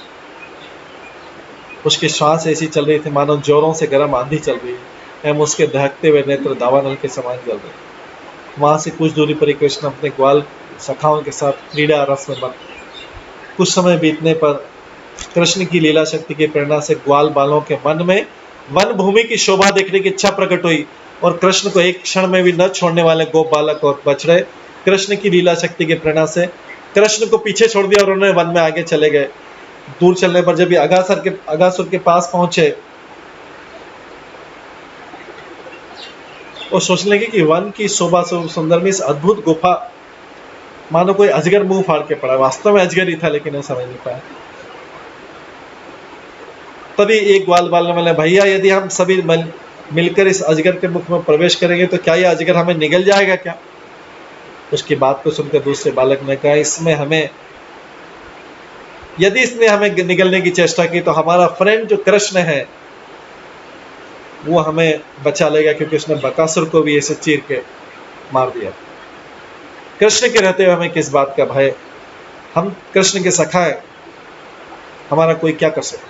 उसकी श्वास ऐसी चल रही थी मानो जोरों से गर्म आंधी चल रही है एवं उसके दहकते हुए नेत्र दावानल के समान जल रहे। वहां से कुछ दूरी पर कृष्ण अपने ग्वाल सखाओं के साथ क्रीड़ा रस में मत। कुछ समय बीतने पर कृष्ण की लीला शक्ति की प्रेरणा से ग्वाल बालों के मन में वन भूमि की शोभा देखने की इच्छा प्रकट हुई और कृष्ण को एक क्षण में भी न छोड़ने वाले गोप बालक और बछड़े कृष्ण की लीला शक्ति की प्रेरणा से कृष्ण को पीछे छोड़ दिया और उन्होंने वन में आगे चले गए। दूर चलने पर जब ये अगासुर के पास पहुंचे और सोचने लगे कि वन की शोभा सुंदर में इस अद्भुत गुफा मानो कोई अजगर मुंह फाड़ के पड़ा। वास्तव में अजगर ही था लेकिन वो समझ नहीं पाया। तभी एक ग्वाल ने बोला, भैया यदि हम सभी मिलकर इस अजगर के मुख में प्रवेश करेंगे तो क्या यह अजगर हमें निगल जाएगा क्या? उसकी बात को सुनकर दूसरे बालक ने कहा, यदि इसने हमें निगलने की चेष्टा की तो हमारा फ्रेंड जो कृष्ण है वो हमें बचा लेगा, क्योंकि उसने बकासुर को भी ऐसे चीर के मार दिया। कृष्ण के रहते हुए हमें किस बात का भय? हम कृष्ण के सखा हैं, हमारा कोई क्या कर सकता।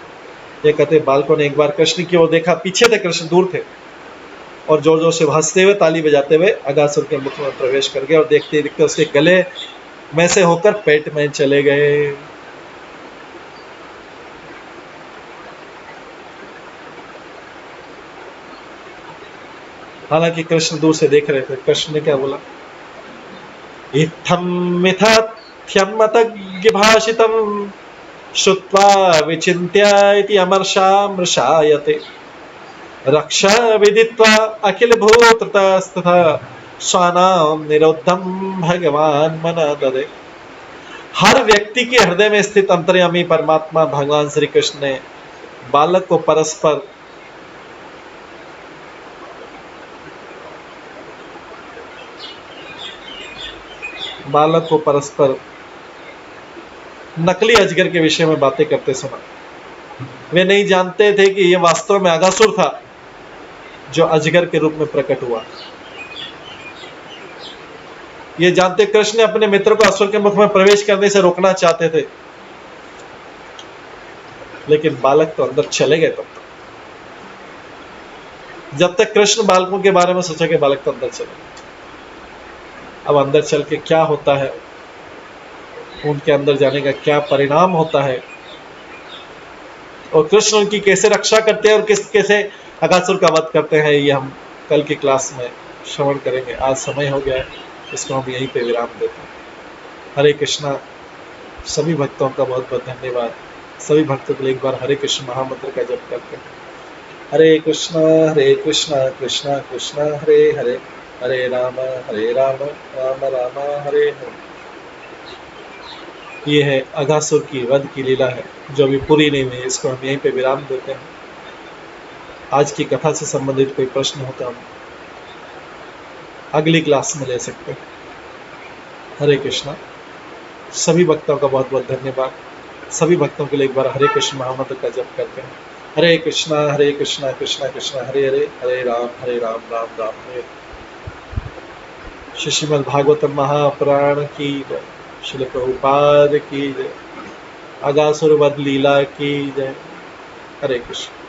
ये कहते बालकों ने एक बार कृष्ण की ओर देखा। पीछे थे कृष्ण, दूर थे, और जोर जोर से हंसते हुए ताली बजाते हुए अगासुर के मुख में प्रवेश कर गए और देखते देखते उसके गले में से होकर पेट में चले गए। हालांकि कृष्ण दूर से देख रहे थे। कृष्ण ने क्या बोला? इत्थं मिथ्याथ्यं मतज्ञभाषितं श्रुत्वा विचिन्त्य इति अमर्षा मृषायते रक्षा विदित्वा अखिल भूततस्तथा स्वानां निरुद्धं भगवान मना ददे। हर व्यक्ति के हृदय में स्थित अंतर्यामी परमात्मा भगवान श्री कृष्ण ने बालक को परस्पर नकली अजगर के विषय में बातें करते सुना। वे नहीं जानते थे कि यह वास्तव में अगासुर था जो अजगर के रूप में प्रकट हुआ। ये जानते कृष्ण अपने मित्र को असुर के मुख में प्रवेश करने से रोकना चाहते थे, लेकिन बालक तो अंदर चले गए। तब जब तक कृष्ण बालकों के बारे में सोचेंगे बालक तो अंदर चले। अब अंदर चल के क्या होता है, उनके अंदर जाने का क्या परिणाम होता है, और कृष्ण उनकी कैसे रक्षा करते हैं और कैसे अगासुर का वध करते हैं, ये हम कल की क्लास में श्रवण करेंगे। आज समय हो गया है, इसको हम यहीं पे विराम देते हैं। हरे कृष्णा। सभी भक्तों का बहुत बहुत धन्यवाद। सभी भक्तों के लिए एक बार हरे कृष्ण महामंत्र का जप करते हैं। हरे कृष्णा कृष्णा कृष्णा हरे हरे, हरे राम राम राम हरे हरे। ये है अघासुर की वध की लीला है, जो अभी पूरी नहीं हुई, इसको हम यहीं पे विराम देते हैं। आज की कथा से संबंधित कोई प्रश्न हो तो हम अगली क्लास में ले सकते हैं। हरे कृष्णा। सभी भक्तों का बहुत बहुत धन्यवाद। सभी भक्तों के लिए एक बार हरे कृष्ण महामंत्र का जप करते हैं। हरे कृष्णा कृष्णा कृष्णा हरे हरे, हरे राम राम राम हरे। श्रीमद् भागवतम महापुराण की जय। श्रील प्रभुपाद की जय। अगासुर वध लीला की जय। हरे कृष्ण।